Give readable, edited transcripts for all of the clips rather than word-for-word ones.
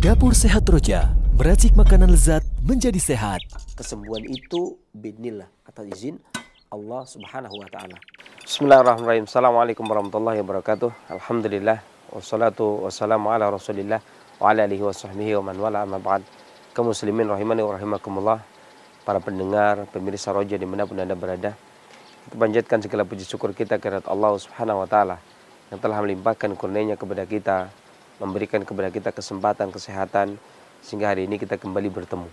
Dapur Sehat Roja, meracik makanan lezat menjadi sehat. Kesembuhan itu biidznillah, atas izin Allah Subhanahu wa taala. Bismillahirrahmanirrahim. Assalamualaikum warahmatullahi wabarakatuh. Alhamdulillah wassalatu wassalamu ala Rasulillah wa ala alihi washabbihi wa man wala, amma ba'd. Kaum muslimin rahimani wa rahimakumullah, para pendengar, pemirsa Roja dimanapun Anda berada, kita panjatkan segala puji syukur kita kepada Allah Subhanahu wa taala yang telah melimpahkan kurnia-Nya kepada kita, memberikan kepada kita kesempatan, kesehatan, sehingga hari ini kita kembali bertemu.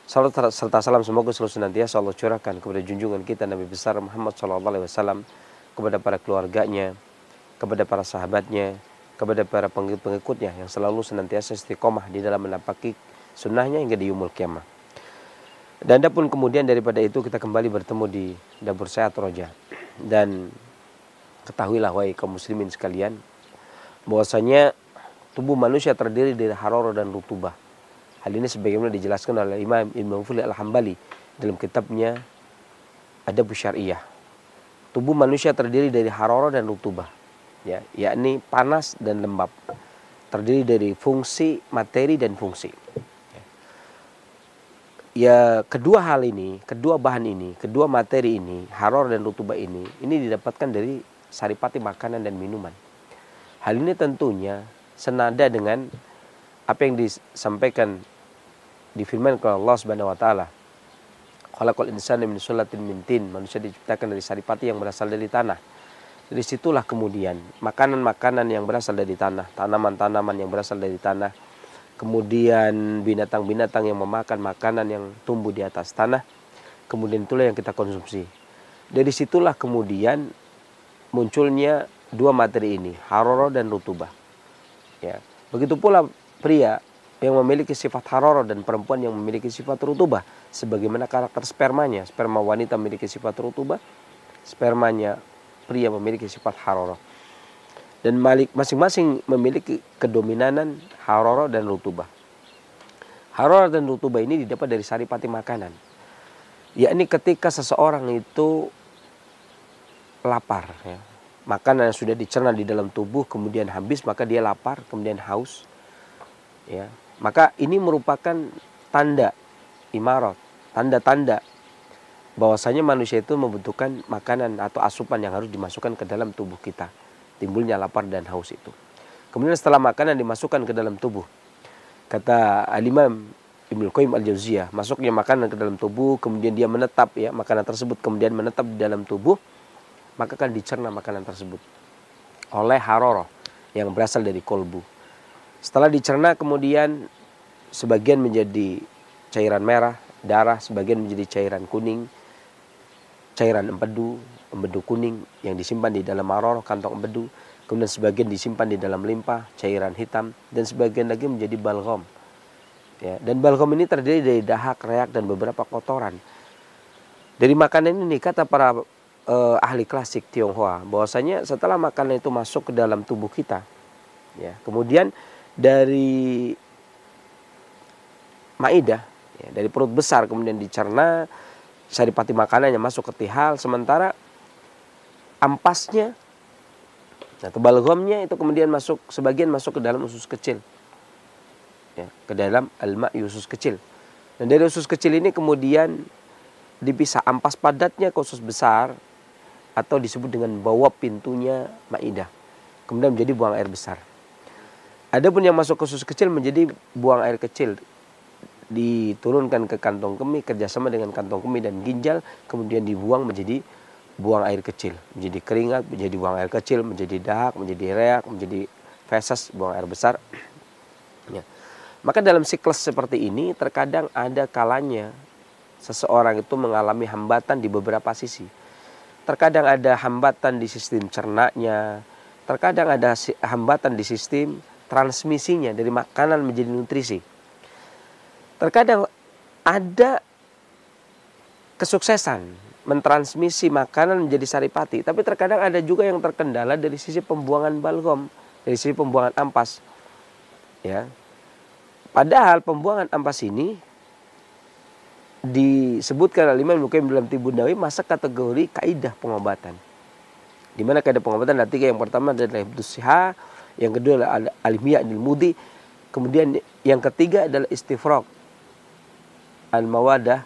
Salam serta salam semoga selalu senantiasa Allah curahkan kepada junjungan kita Nabi besar Muhammad SAW, kepada para keluarganya, kepada para sahabatnya, kepada para pengikut-pengikutnya yang selalu senantiasa istiqomah di dalam menapaki sunnahnya hingga di yaumul qiyamah. Dan adapun kemudian daripada itu kita kembali bertemu di Dapur Sehat Roja. Dan ketahuilah wahai kaum muslimin sekalian, bahwasanya tubuh manusia terdiri dari harara dan rutubah. Hal ini sebagaimana dijelaskan oleh Imam Ibnu Muflih Al-Hambali dalam kitabnya Adab Syariah. Tubuh manusia terdiri dari harara dan rutubah, ya, yakni panas dan lembab. Terdiri dari fungsi, materi dan fungsi. Ya, kedua hal ini, kedua bahan ini, kedua materi ini, harara dan rutubah ini didapatkan dari saripati makanan dan minuman. Hal ini tentunya senada dengan apa yang disampaikan di firman Allah Subhanahu wa taala. Khalaqal insana min sulalatin min tin. Manusia diciptakan dari saripati yang berasal dari tanah. Dari situlah kemudian makanan-makanan yang berasal dari tanah, tanaman-tanaman yang berasal dari tanah, kemudian binatang-binatang yang memakan makanan yang tumbuh di atas tanah, kemudian itulah yang kita konsumsi. Dari situlah kemudian munculnya dua materi ini, harara dan rutubah. Ya, begitu pula pria yang memiliki sifat harara dan perempuan yang memiliki sifat rutubah, sebagaimana karakter spermanya. Sperma wanita memiliki sifat rutubah, spermanya pria memiliki sifat harara. Dan masing-masing memiliki kedominanan harara dan rutubah. Harara dan rutubah ini didapat dari saripati makanan. Yakni ketika seseorang itu lapar, ya, makanan yang sudah dicerna di dalam tubuh kemudian habis, maka dia lapar, kemudian haus, ya, maka ini merupakan tanda imarat, tanda-tanda bahwasanya manusia itu membutuhkan makanan atau asupan yang harus dimasukkan ke dalam tubuh kita. Timbulnya lapar dan haus itu. Kemudian setelah makanan dimasukkan ke dalam tubuh, kata Al-Imam Ibnu Qayyim Al-Jauziyah, masuknya makanan ke dalam tubuh kemudian dia menetap, ya, makanan tersebut kemudian menetap di dalam tubuh, maka akan dicerna makanan tersebut oleh harara yang berasal dari kolbu. Setelah dicerna kemudian sebagian menjadi cairan merah, darah, sebagian menjadi cairan kuning, cairan empedu kuning yang disimpan di dalam harara, kantong empedu, kemudian sebagian disimpan di dalam limpa, cairan hitam, dan sebagian lagi menjadi balgam. Ya, dan balgam ini terdiri dari dahak, reak, dan beberapa kotoran. Dari makanan ini kata para ahli klasik Tionghoa bahwasanya setelah makanan itu masuk ke dalam tubuh kita, ya, kemudian dari maidah, ya, dari perut besar kemudian dicerna saripati makanannya masuk ke tihal, sementara ampasnya atau balghamnya itu kemudian sebagian masuk ke dalam usus kecil, ya, ke dalam al-ma'i, usus kecil. Dan dari usus kecil ini kemudian dipisah ampas padatnya ke usus besar, atau disebut dengan bawah pintunya maidah, kemudian menjadi buang air besar. Adapun yang masuk ke usus kecil menjadi buang air kecil, diturunkan ke kantong kemih kerjasama dengan kantong kemih dan ginjal, kemudian dibuang menjadi buang air kecil, menjadi keringat, menjadi buang air kecil, menjadi dahak, menjadi reak, menjadi feses, buang air besar. Ya. Maka dalam siklus seperti ini terkadang ada kalanya seseorang itu mengalami hambatan di beberapa sisi. Terkadang ada hambatan di sistem cernanya, terkadang ada hambatan di sistem transmisinya dari makanan menjadi nutrisi. Terkadang ada kesuksesan mentransmisi makanan menjadi saripati, tapi terkadang ada juga yang terkendala dari sisi pembuangan balgam, dari sisi pembuangan ampas. Ya. Padahal pembuangan ampas ini disebutkan oleh Imam Ibnu Qayyim dalam Tibbun Nabawi masuk kategori kaidah pengobatan. Di mana kaidah pengobatan ada tiga. Yang pertama adalah hifdzus siha, yang kedua adalah al-ilmiyah al-mudi, Kemudian yang ketiga adalah istifraq al-mawadah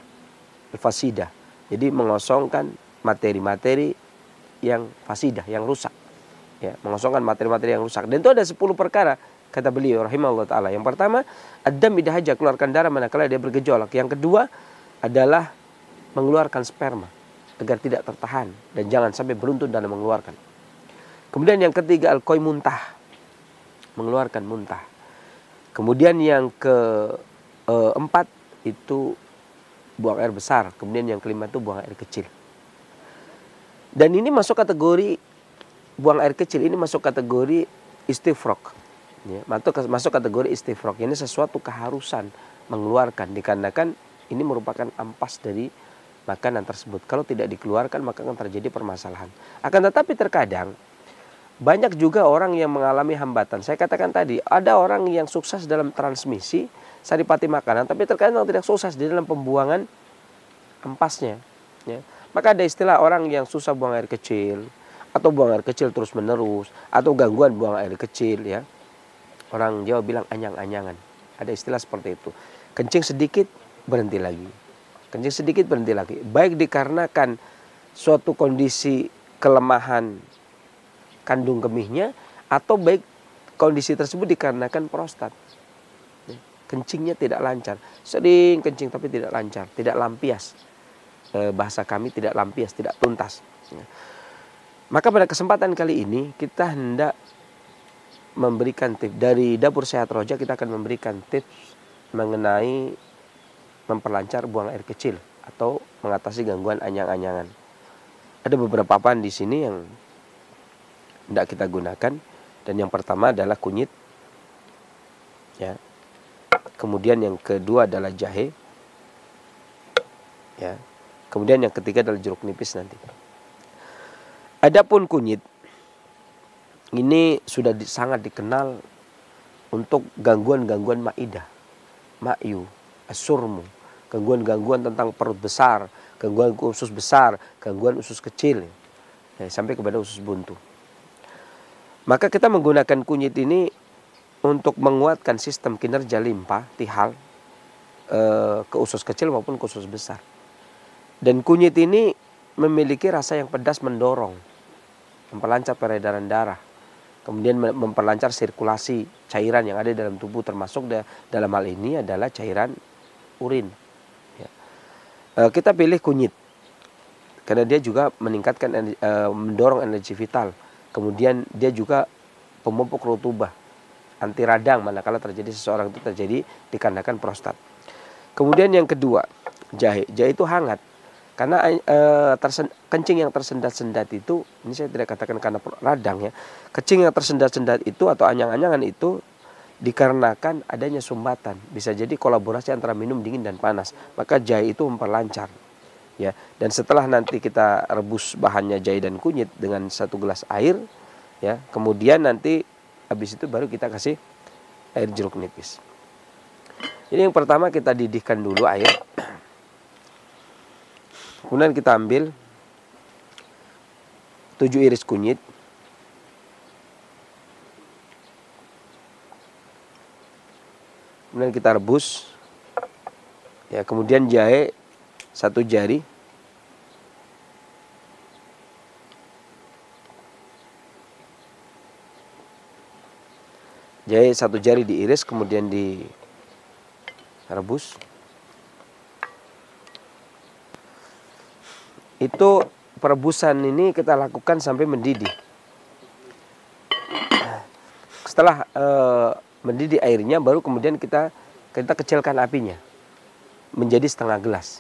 al-fasidah. Jadi mengosongkan materi-materi yang fasidah, yang rusak. Ya, mengosongkan materi-materi yang rusak. Dan itu ada 10 perkara kata beliau rahimahullah taala. Yang pertama, ad-dam idza haja, keluarkan darah manakala dia bergejolak. Yang kedua adalah mengeluarkan sperma agar tidak tertahan dan jangan sampai beruntun dalam mengeluarkan. Kemudian yang ketiga al-qai muntah, mengeluarkan muntah. Kemudian yang keempat itu buang air besar. Kemudian yang kelima itu buang air kecil. Dan ini masuk kategori buang air kecil, ini masuk kategori istifraq. Ya, masuk kategori istifraq. Ini sesuatu keharusan mengeluarkan dikarenakan ini merupakan ampas dari makanan tersebut. Kalau tidak dikeluarkan maka akan terjadi permasalahan. Akan tetapi terkadang banyak juga orang yang mengalami hambatan. Saya katakan tadi, ada orang yang sukses dalam transmisi saripati makanan, tapi terkadang tidak sukses di dalam pembuangan ampasnya. Ya. Maka ada istilah orang yang susah buang air kecil, atau buang air kecil terus menerus, atau gangguan buang air kecil. Ya. Orang Jawa bilang anyang-anyangan. Ada istilah seperti itu. Kencing sedikit, berhenti lagi. Kencing sedikit, berhenti lagi. Baik dikarenakan suatu kondisi kelemahan kandung kemihnya, atau baik kondisi tersebut dikarenakan prostat. Kencingnya tidak lancar, sering kencing tapi tidak lancar, tidak lampias. Bahasa kami tidak lampias, tidak tuntas. Maka pada kesempatan kali ini kita hendak memberikan tips dari Dapur Sehat Roja. Kita akan memberikan tips mengenai memperlancar buang air kecil atau mengatasi gangguan anyang-anyangan. Ada beberapa bahan di sini yang tidak kita gunakan, dan yang pertama adalah kunyit, ya. Kemudian yang kedua adalah jahe, ya. Kemudian yang ketiga adalah jeruk nipis nanti. Adapun kunyit ini sudah sangat dikenal untuk gangguan-gangguan maidah, ma'yu, asurmu, gangguan-gangguan tentang perut besar, gangguan usus besar, gangguan usus kecil, ya, sampai kepada usus buntu. Maka kita menggunakan kunyit ini untuk menguatkan sistem kinerja limpa, tihal, ke usus kecil maupun ke usus besar. Dan kunyit ini memiliki rasa yang pedas mendorong, memperlancar peredaran darah, kemudian memperlancar sirkulasi cairan yang ada dalam tubuh, termasuk dalam hal ini adalah cairan urin. Ya. Kita pilih kunyit karena dia juga meningkatkan, mendorong energi vital. Kemudian dia juga pemupuk rutubah, anti radang manakala terjadi seseorang itu terjadi dikarenakan prostat. Kemudian yang kedua, jahe. Jahe itu hangat. Karena kencing yang tersendat-sendat itu, ini saya tidak katakan karena radang ya. Kencing yang tersendat-sendat itu atau anyang-anyangan itu dikarenakan adanya sumbatan. Bisa jadi kolaborasi antara minum dingin dan panas. Maka jahe itu memperlancar. Ya, dan setelah nanti kita rebus bahannya jahe dan kunyit dengan 1 gelas air, ya, kemudian nanti habis itu baru kita kasih air jeruk nipis. Jadi yang pertama kita didihkan dulu air, kemudian kita ambil 7 iris kunyit, kemudian kita rebus, ya, kemudian jahe 1 jari, jahe 1 jari diiris kemudian direbus. Itu perebusan ini kita lakukan sampai mendidih. Setelah mendidih airnya, baru kemudian kita kecilkan apinya menjadi setengah gelas.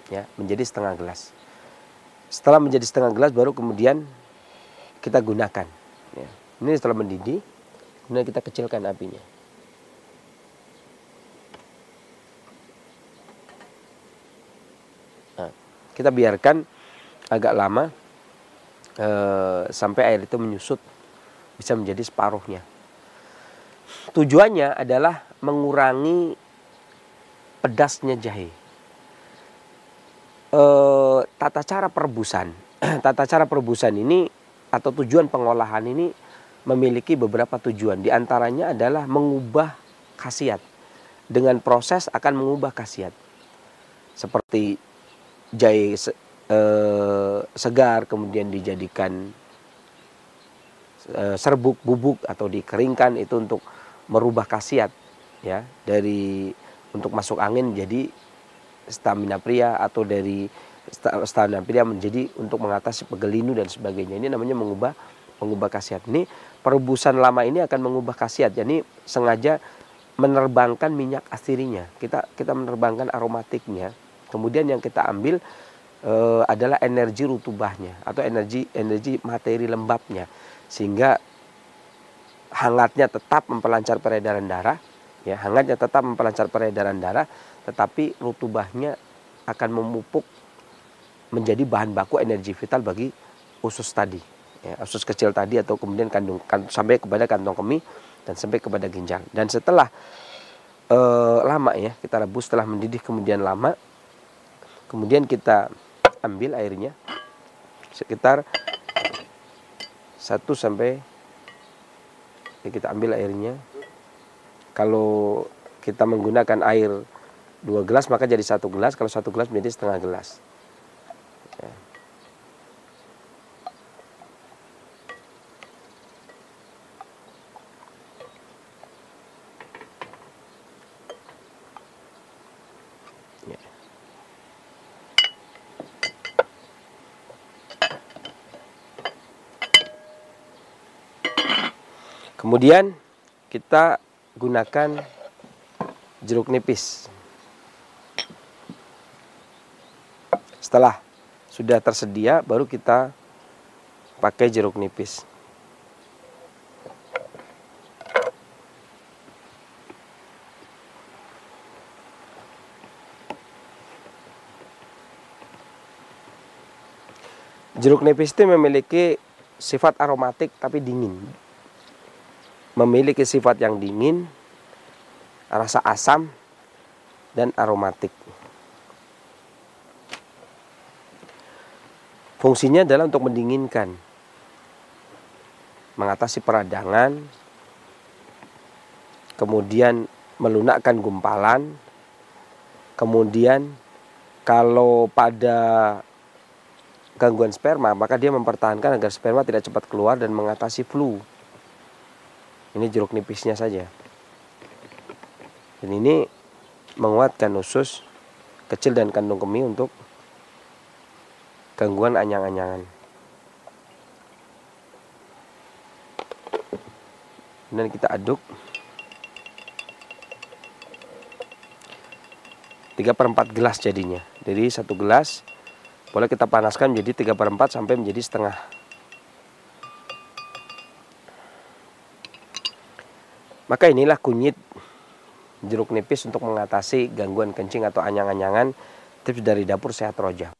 Ya, menjadi setengah gelas. Setelah menjadi setengah gelas baru kemudian kita gunakan. Ya. Ini setelah mendidih, kemudian kita kecilkan apinya. Nah, kita biarkan agak lama sampai air itu menyusut, bisa menjadi separuhnya. Tujuannya adalah mengurangi pedasnya jahe. Tata cara perebusan ini atau tujuan pengolahan ini memiliki beberapa tujuan. Di antaranya adalah mengubah khasiat. Dengan proses akan mengubah khasiat. Seperti jahe segar kemudian dijadikan serbuk, bubuk atau dikeringkan, itu untuk merubah khasiat ya, dari untuk masuk angin jadi stamina pria, atau dari stamina pria menjadi untuk mengatasi pegelinu dan sebagainya. Ini namanya mengubah khasiat. Ini perebusan lama ini akan mengubah khasiat. Jadi sengaja menerbangkan minyak asirinya. Kita menerbangkan aromatiknya. Kemudian yang kita ambil adalah energi rutubahnya atau energi materi lembabnya, sehingga hangatnya tetap memperlancar peredaran darah, ya, hangatnya tetap memperlancar peredaran darah, tetapi rutubahnya akan memupuk menjadi bahan baku energi vital bagi usus tadi, ya, usus kecil tadi, atau kemudian sampai kepada kantong kemih dan sampai kepada ginjal. Dan setelah lama ya kita rebus, setelah mendidih kemudian lama, kemudian kita ambil airnya sekitar 1 sampai ya, kita ambil airnya. Kalau kita menggunakan air 2 gelas maka jadi 1 gelas, kalau 1 gelas menjadi setengah gelas. Ya. Ya. Kemudian kita gunakan jeruk nipis. Setelah sudah tersedia baru kita pakai jeruk nipis. Jeruk nipis itu memiliki sifat aromatik tapi dingin. Memiliki sifat yang dingin, rasa asam, dan aromatik. Fungsinya adalah untuk mendinginkan, mengatasi peradangan, kemudian melunakkan gumpalan, kemudian kalau pada gangguan sperma maka dia mempertahankan agar sperma tidak cepat keluar dan mengatasi flu. Ini jeruk nipisnya saja. Dan ini menguatkan usus kecil dan kandung kemih untuk gangguan anyang-anyangan. Dan kita aduk 3/4 gelas jadinya. Dari 1 gelas boleh kita panaskan menjadi 3/4 sampai menjadi setengah. Maka inilah kunyit jeruk nipis untuk mengatasi gangguan kencing atau anyang-anyangan. Tips dari Dapur Sehat Roja.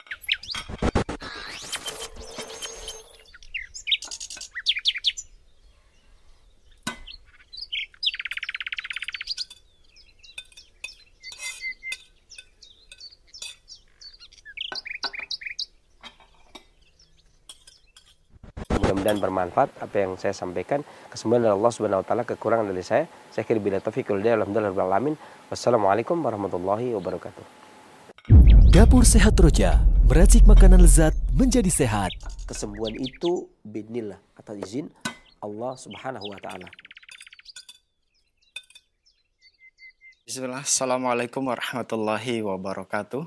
Mudah-mudahan bermanfaat apa yang saya sampaikan. Kesembuhan dari Allah Subhanahu wa taala, kekurangan dari saya kira bila taufiq wal hidayah. Alhamdulillah. Wassalamualaikum warahmatullahi wabarakatuh. Dapur Sehat Roja, meracik makanan lezat menjadi sehat. Kesembuhan itu biidznillah, atas izin Allah Subhanahu wa taala. Bismillah, Assalamualaikum warahmatullahi wabarakatuh.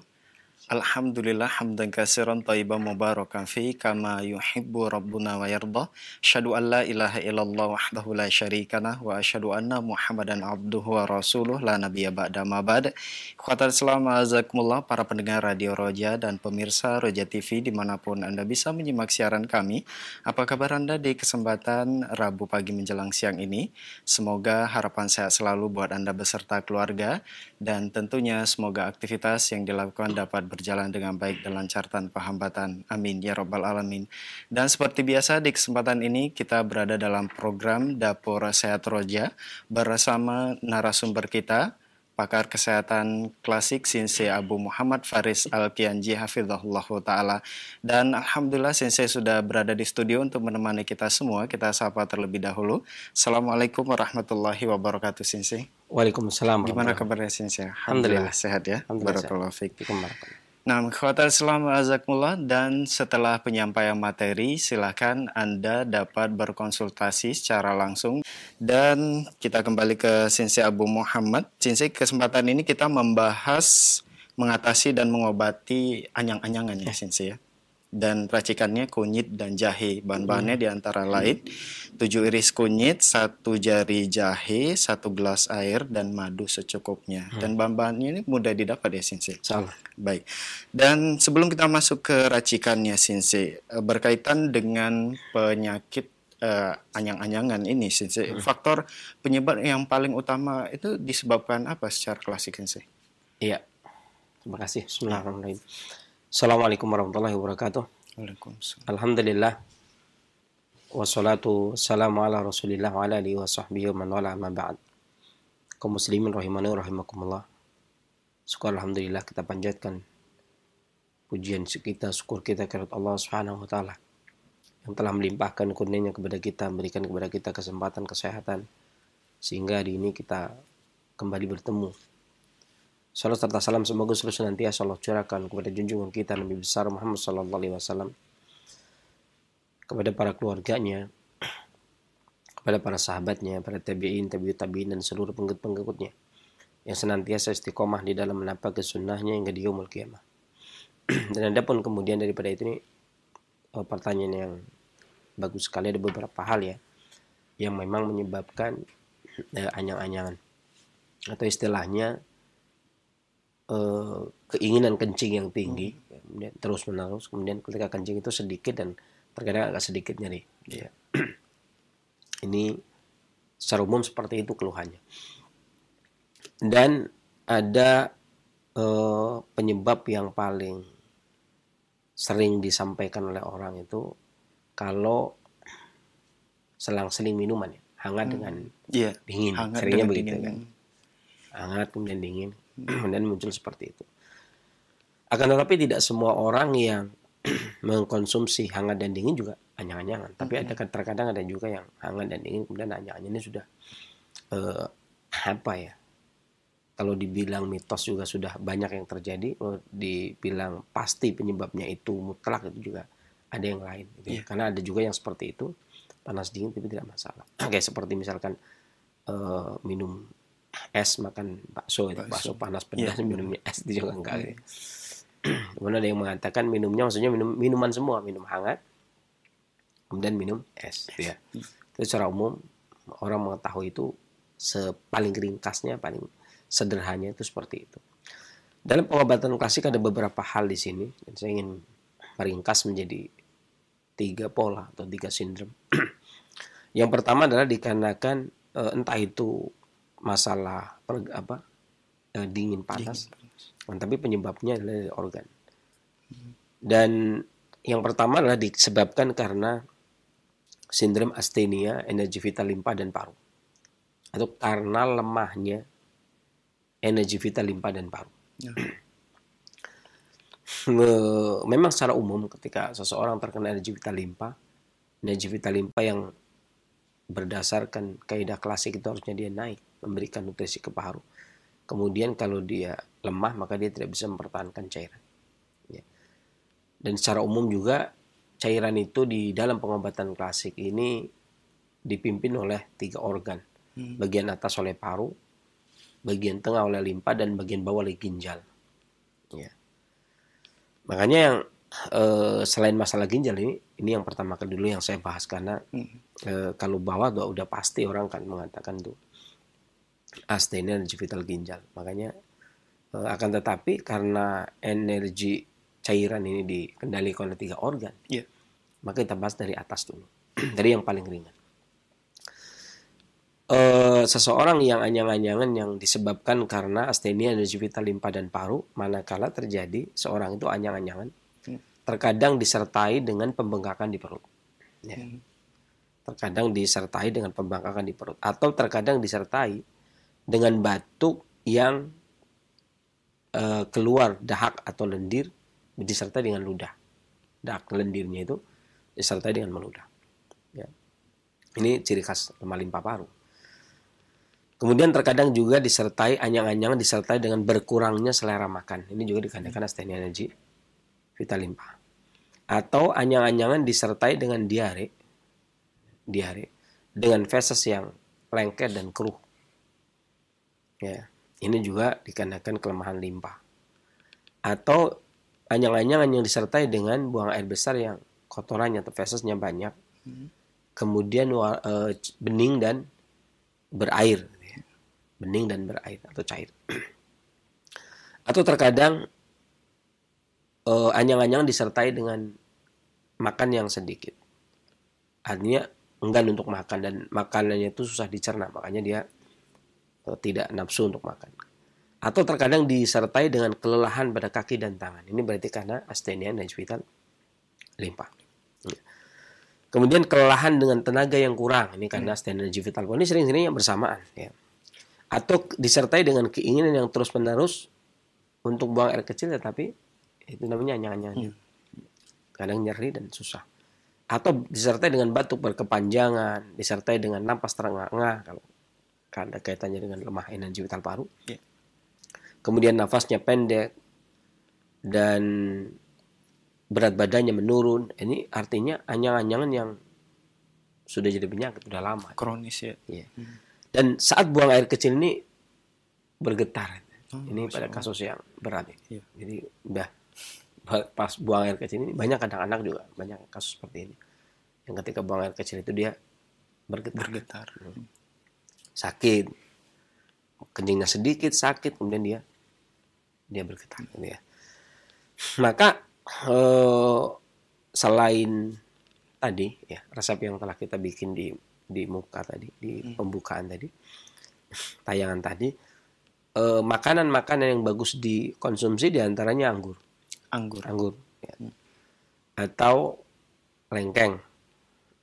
Alhamdulillah hamdan katsiran thayyiban mubarakan fi kama yuhibbu rabbuna wa yarda. Asyhadu an la ilaha illallah wahdahu la syarikalah wa asyhadu anna Muhammadan abduhu wa rasuluh la nabiyya ba'da ma ba'd. Ikhwatal Islam azakumullah, para pendengar Radio Roja dan pemirsa Roja TV dimanapun Anda bisa menyimak siaran kami. Apa kabar Anda di kesempatan Rabu pagi menjelang siang ini? Semoga harapan sehat selalu buat Anda beserta keluarga, dan tentunya semoga aktivitas yang dilakukan dapat berjalan dengan baik dan lancar tanpa hambatan. Amin ya rabbal alamin. Dan seperti biasa di kesempatan ini kita berada dalam program Dapur Sehat Roja bersama narasumber kita, pakar kesehatan klasik Sensei Abu Muhammad Faris Al-Kianji hafizahullah taala. Dan alhamdulillah Sensei sudah berada di studio untuk menemani kita semua. Kita sapa terlebih dahulu. Assalamualaikum warahmatullahi wabarakatuh Sensei. Waalaikumsalam. Gimana kabarnya Sensei? Alhamdulillah sehat ya. Barakallahu fiik. Nah, khawatiran Islam azakumullah, dan setelah penyampaian materi silakan Anda dapat berkonsultasi secara langsung. Dan kita kembali ke Sensei Abu Muhammad. Sensei, kesempatan ini kita membahas mengatasi dan mengobati anyang-anyangan ya Sensei ya. Dan racikannya kunyit dan jahe. Bahan-bahannya diantara lain 7 iris kunyit, 1 jari jahe, 1 gelas air, dan madu secukupnya. Dan bahan-bahannya ini mudah didapat ya Sensei. Salah. Baik. Dan sebelum kita masuk ke racikannya Sensei, berkaitan dengan penyakit anyang-anyangan ini Sensei, faktor penyebab yang paling utama itu disebabkan apa secara klasik Sensei? Iya. Terima kasih. Bismillahirrahmanirrahim. Assalamualaikum warahmatullahi wabarakatuh. Waalaikumsalam. Alhamdulillah. Wassalatu wassalamu ala rasulillah wa ala alihi wa sahbihi wa man wala amma ba'd. Kaum muslimin rahimani wa rahimakumullah. Syukur alhamdulillah kita panjatkan pujian kita, syukur kita kepada Allah Subhanahu wa taala yang telah melimpahkan kurnia-Nya kepada kita, memberikan kepada kita kesempatan kesehatan sehingga hari ini kita kembali bertemu. Salam serta salam semoga selalu senantiasa Allah curahkan kepada junjungan kita Nabi besar Muhammad sallallahu alaihi wasallam, kepada para keluarganya, kepada para sahabatnya, para tabi'in, tabi'ut tabi'in, dan seluruh pengikut-pengikutnya yang senantiasa istiqomah di dalam menapak sunnahnya hingga di yaumul qiyamah. Dan ada pun kemudian daripada itu nih pertanyaan yang bagus sekali, ada beberapa hal ya yang memang menyebabkan anyang-anyangan atau istilahnya keinginan kencing yang tinggi, kemudian terus menerus, kemudian ketika kencing itu sedikit dan terkadang agak sedikit nyeri. Ya. Ini secara umum seperti itu keluhannya. Dan ada penyebab yang paling sering disampaikan oleh orang itu kalau selang-seling minuman ya, hangat dengan dingin, seringnya begitu kan. Hangat kemudian dingin. Dan muncul seperti itu. Akan tetapi tidak semua orang yang mengkonsumsi hangat dan dingin juga anyang-anyangan. Tapi terkadang ada juga yang hangat dan dingin kemudian anyang-anyangan ini sudah apa ya? Kalau dibilang mitos juga sudah banyak yang terjadi. Kalau dibilang pasti penyebabnya itu mutlak itu juga ada yang lain. Gitu. Karena ada juga yang seperti itu, panas dingin tapi tidak masalah. Kayak seperti misalkan minum es, makan bakso panas pedas, minumnya es itu juga enggak. Kemudian ada yang mengatakan minumnya maksudnya minuman semua, minum hangat kemudian minum es ya. Itu secara umum orang mengetahui itu paling ringkasnya, paling sederhananya itu seperti itu. Dalam pengobatan klasik ada beberapa hal di sini dan saya ingin meringkas menjadi 3 pola atau 3 sindrom. Yang pertama adalah dikarenakan entah itu masalah dingin panas, tapi penyebabnya adalah dari organ. Dan yang pertama adalah disebabkan karena sindrom astenia energi vital limpa dan paru, atau karena lemahnya energi vital limpa dan paru. Memang secara umum ketika seseorang terkena energi vital limpa yang berdasarkan kaidah klasik itu harusnya dia naik, memberikan nutrisi ke paru. Kemudian kalau dia lemah maka dia tidak bisa mempertahankan cairan. Ya. Dan secara umum juga cairan itu di dalam pengobatan klasik ini dipimpin oleh 3 organ. Bagian atas oleh paru, bagian tengah oleh limpa, dan bagian bawah oleh ginjal. Ya. Makanya yang selain masalah ginjal ini yang pertama kali dulu yang saya bahas karena kalau bawah udah pasti orang kan mengatakan tuh astenia energi vital ginjal. Makanya akan tetapi karena energi cairan ini dikendalikan oleh 3 organ, maka kita bahas dari atas dulu, dari yang paling ringan. Seseorang yang anyang-anyangan yang disebabkan karena astenia energi vital limpa dan paru, manakala terjadi seorang itu anyang-anyangan, terkadang disertai dengan pembengkakan di perut. Ya. Terkadang disertai dengan pembengkakan di perut, atau terkadang disertai dengan batuk yang keluar dahak atau lendir disertai dengan ludah. Dahak lendirnya itu disertai dengan meludah. Ya. Ini ciri khas lemah limpa paru. Kemudian terkadang juga disertai anyang-anyangan disertai dengan berkurangnya selera makan. Ini juga dikarenakan astenia energi vital limpa. Atau anyang-anyangan disertai dengan diare dengan feses yang lengket dan keruh. Ya, ini juga dikarenakan kelemahan limpa. Atau anyang-anyangan yang disertai dengan buang air besar yang kotorannya atau fesesnya banyak. Kemudian bening dan berair. Bening dan berair atau cair. Atau terkadang anyang-anyang disertai dengan makan yang sedikit. Artinya enggan untuk makan dan makanannya itu susah dicerna, makanya dia tidak nafsu untuk makan. Atau terkadang disertai dengan kelelahan pada kaki dan tangan. Ini berarti karena astenia energi vital limpa. Kemudian kelelahan dengan tenaga yang kurang, ini karena astenia energi vital limpa. Ini sering-sering yang bersamaan. Ya. Atau disertai dengan keinginan yang terus-menerus untuk buang air kecil, tetapi itu namanya anyang-anyang. Kadang nyeri dan susah. Atau disertai dengan batuk berkepanjangan, disertai dengan napas terengah-engah kalau ada kaitannya dengan lemah energi vital paru. Yeah. Kemudian nafasnya pendek dan berat badannya menurun. Ini artinya anyang-anyangan yang sudah jadi penyakit, sudah lama. Kronis ya. Yeah. Dan saat buang air kecil ini bergetar. Ini pada kasus yang berat. Yeah. Jadi udah pas buang air kecil ini banyak anak-anak juga banyak kasus seperti ini yang ketika buang air kecil itu dia bergetar. Sakit, kencingnya sedikit sakit, kemudian dia bergetar gitu ya. Maka selain tadi ya resep yang telah kita bikin di muka tadi, di pembukaan tadi, tayangan tadi, makanan-makanan yang bagus dikonsumsi diantaranya anggur ya. Atau lengkeng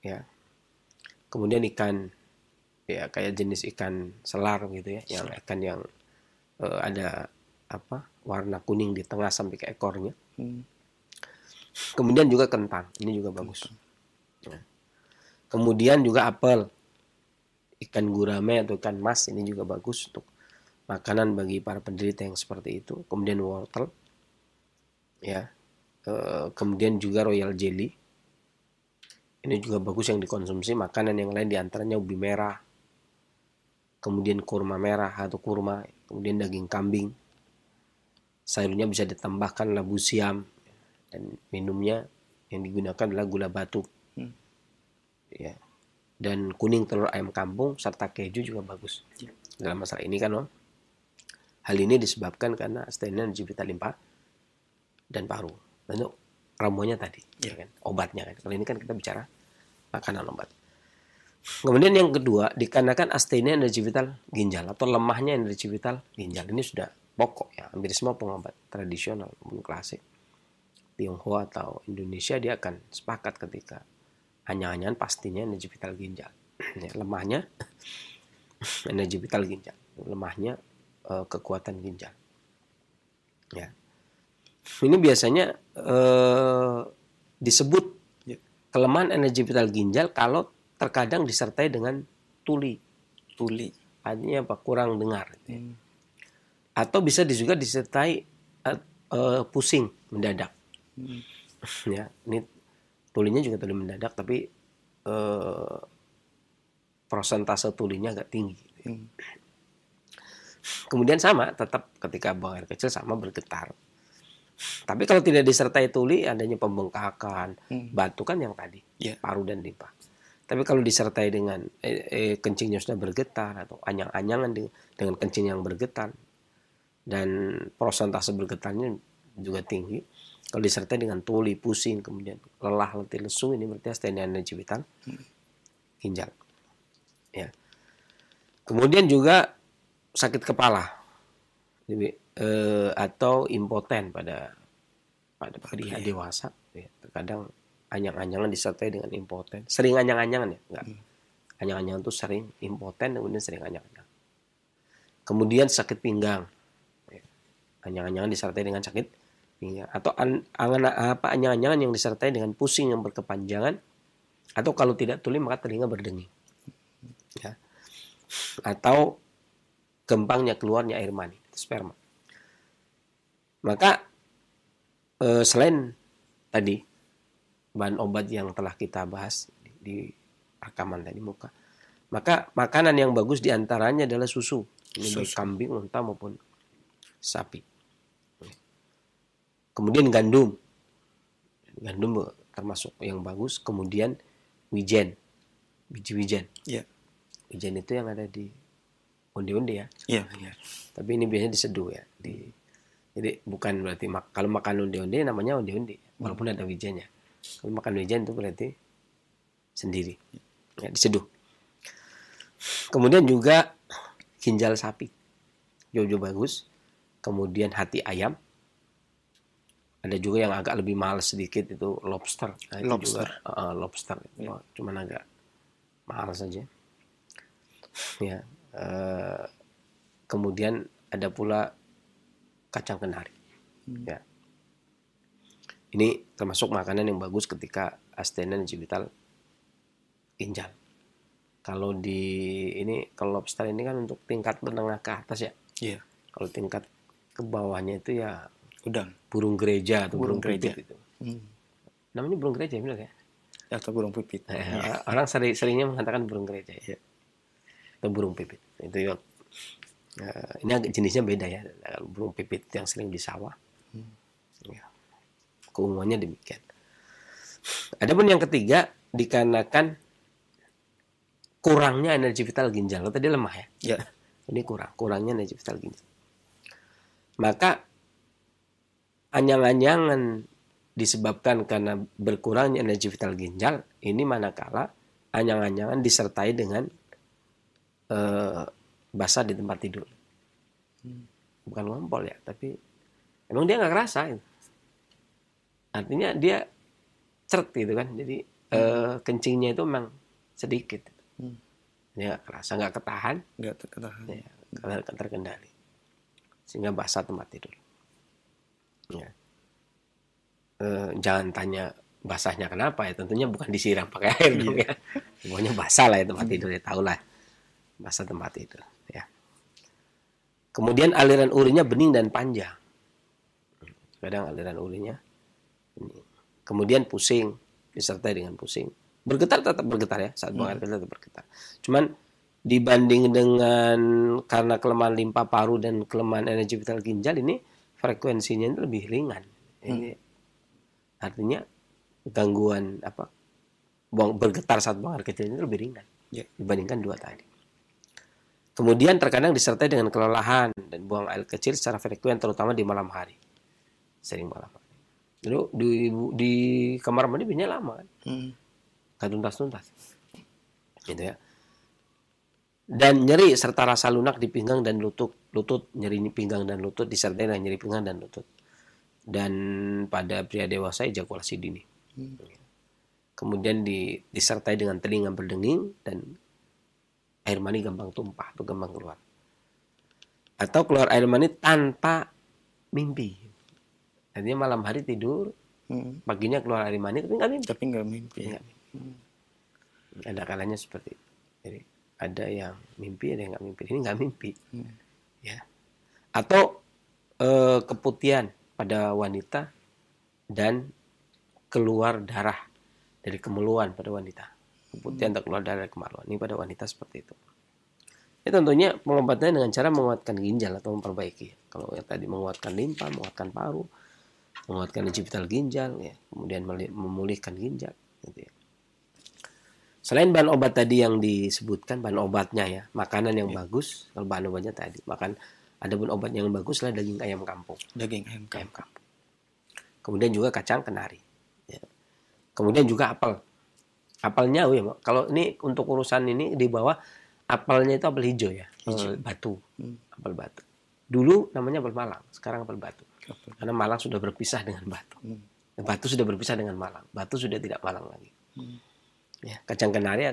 ya, kemudian ikan ya kayak jenis ikan selar gitu ya, yang ikan yang ada warna kuning di tengah sampai ke ekornya. Kemudian juga kentang, ini juga bagus ya. Kemudian juga apel, ikan gurame atau ikan mas, ini juga bagus untuk makanan bagi para penderita yang seperti itu. Kemudian wortel ya, kemudian juga royal jelly, ini juga bagus yang dikonsumsi. Makanan yang lain diantaranya ubi merah, kemudian kurma merah atau kurma, kemudian daging kambing. Sayurnya bisa ditambahkan labu siam, dan minumnya yang digunakan adalah gula batu ya. Dan kuning telur ayam kampung serta keju juga bagus dalam masalah ini kan. Hal ini disebabkan karena astenia energi vital limpa dan paru. Lalu ramuannya tadi, ya kan, obatnya kan. Kalau ini kan kita bicara makanan obat. Kemudian yang kedua, dikarenakan astenia energi vital ginjal atau lemahnya energi vital ginjal. Ini sudah pokok ya, hampir semua pengobat tradisional maupun klasik Tionghoa atau Indonesia dia akan sepakat ketika anyang-anyangan pastinya energi vital ginjal. Ya, lemahnya energi vital ginjal, lemahnya kekuatan ginjal. Ya. Ini biasanya disebut kelemahan energi vital ginjal kalau terkadang disertai dengan tuli. Artinya apa? Kurang dengar. Atau bisa juga disertai pusing mendadak. Ya, ini tulinya juga tuli mendadak, tapi persentase tulinya agak tinggi. Kemudian sama, tetap ketika buang air kecil sama bergetar. Tapi kalau tidak disertai tuli, adanya pembengkakan, batu kan yang tadi, paru dan limpa. Tapi kalau disertai dengan kencingnya sudah bergetar atau anyang-anyangan dengan kencing yang bergetar dan persentase bergetarnya juga tinggi. Kalau disertai dengan tuli, pusing, kemudian lelah, letih, lesu, ini berarti astenia energi vital ginjal. Ya. Kemudian juga sakit kepala atau impoten pada pria dewasa. Ya. Terkadang anyang-anyangan disertai dengan impoten. Sering anyang-anyangan ya, enggak. Anyang-anyangan itu sering impoten, kemudian sering anyang-anyangan. Kemudian sakit pinggang. Anyang-anyangan disertai dengan sakit pinggang. Atau anyang-anyangan yang disertai dengan pusing yang berkepanjangan. Atau kalau tidak tuli maka telinga berdenging. Ya. Atau gampangnya keluarnya air mani, sperma. Maka selain tadi bahan obat yang telah kita bahas di rekaman tadi muka, maka makanan yang bagus diantaranya adalah susu. Ini baik kambing, unta maupun sapi. Kemudian gandum termasuk yang bagus. Kemudian wijen, biji wijen. Yeah. Wijen itu yang ada di onde-onde ya. Iya. Yeah. Tapi ini biasanya diseduh ya. Jadi bukan berarti kalau makan onde-onde namanya onde-onde, walaupun ada wijennya. Kalau makan wijen itu berarti sendiri, ya, diseduh. Kemudian juga ginjal sapi, jauh-jauh bagus. Kemudian hati ayam. Ada juga yang agak lebih mahal sedikit itu lobster. Nah, itu Lobster. juga, lobster. Ya. Cuman agak mahal saja. Ya. Kemudian ada pula kacang kenari. Ya. Ini termasuk makanan yang bagus ketika astena necivital ginjal. Kalau lobster ini kan untuk tingkat menengah ke atas ya. Iya. Kalau tingkat ke bawahnya itu ya Udang. burung gereja atau burung gereja pipit itu. Namanya burung gereja benar ya? Atau burung pipit. Orang seringnya mengatakan burung gereja ya. Atau burung pipit. Itu ya. Ini agak jenisnya beda ya. Burung pipit yang sering di sawah. Ya. Keumumannya demikian. Adapun yang ketiga, dikarenakan kurangnya energi vital ginjal. Kalau tadi lemah ya. Ya. Ini kurangnya energi vital ginjal. Maka anyang-anyangan disebabkan karena berkurangnya energi vital ginjal. Ini manakala anyang-anyangan disertai dengan basah di tempat tidur. Bukan ngompol ya, tapi emang dia nggak kerasa. Artinya dia cert gitu kan. Jadi kencingnya itu memang sedikit. Dia nggak kerasa, nggak ketahan. Nggak ketahan. Ya, karena terkendali. Sehingga basah tempat tidur. Ya. Jangan tanya basahnya kenapa ya. Tentunya bukan disiram pakai air dong ya. Pokoknya basah lah ya tempat tidur ya. Tahu lah. Basah tempat tidur. Ya. Kemudian aliran urinnya bening dan panjang. Kadang aliran urinnya bening. Kemudian pusing. Disertai dengan pusing. Bergetar tetap bergetar ya. Saat buang air kecil tetap bergetar. Cuman dibanding dengan karena kelemahan limpa paru dan kelemahan energi vital ginjal ini frekuensinya itu lebih ringan. Ini artinya gangguan bergetar saat buang air kecil itu lebih ringan dibandingkan dua tadi. Kemudian terkadang disertai dengan kelelahan dan buang air kecil secara frekuen terutama di malam hari. Sering malam hari. Lalu di kamar mandi biasanya lama kan. Gak tuntas-tuntas. Gitu ya. Dan nyeri serta rasa lunak di pinggang dan lutut, nyeri pinggang dan lutut disertai dengan nyeri pinggang dan lutut. Dan pada pria dewasa ejakulasi dini. Kemudian disertai dengan telinga berdenging dan air mani gampang tumpah atau gampang keluar. Atau keluar air mani tanpa mimpi. Artinya malam hari tidur, paginya keluar air mani tapi nggak mimpi. Ada kalanya seperti itu. Jadi ada yang mimpi, ada yang nggak mimpi. Ini nggak mimpi, ya. Atau keputihan pada wanita dan keluar darah dari kemaluan pada wanita. Keputihan atau keluar darah dari kemaluan. Ini pada wanita seperti itu. Ya tentunya pengobatannya dengan cara menguatkan ginjal atau memperbaiki. Kalau yang tadi menguatkan limpa, menguatkan paru, menguatkan energi vital ginjal, ya. Kemudian memulihkan ginjal, gitu ya. Selain bahan obat tadi yang disebutkan, bahan obatnya ya, makanan yang bagus, kalau bahan obatnya tadi, ada pun obat yang bagus adalah daging ayam kampung. Daging ayam kampung. Kemudian juga kacang kenari. Ya. Kemudian juga apel. Apelnya, kalau ini untuk urusan ini di bawah, apelnya itu apel hijau ya, apel batu. Apel batu. Dulu namanya apel Malang, sekarang apel batu. Karena Malang sudah berpisah dengan Batu. Batu sudah berpisah dengan Malang. Batu sudah tidak Malang lagi. Ya, kacang kenari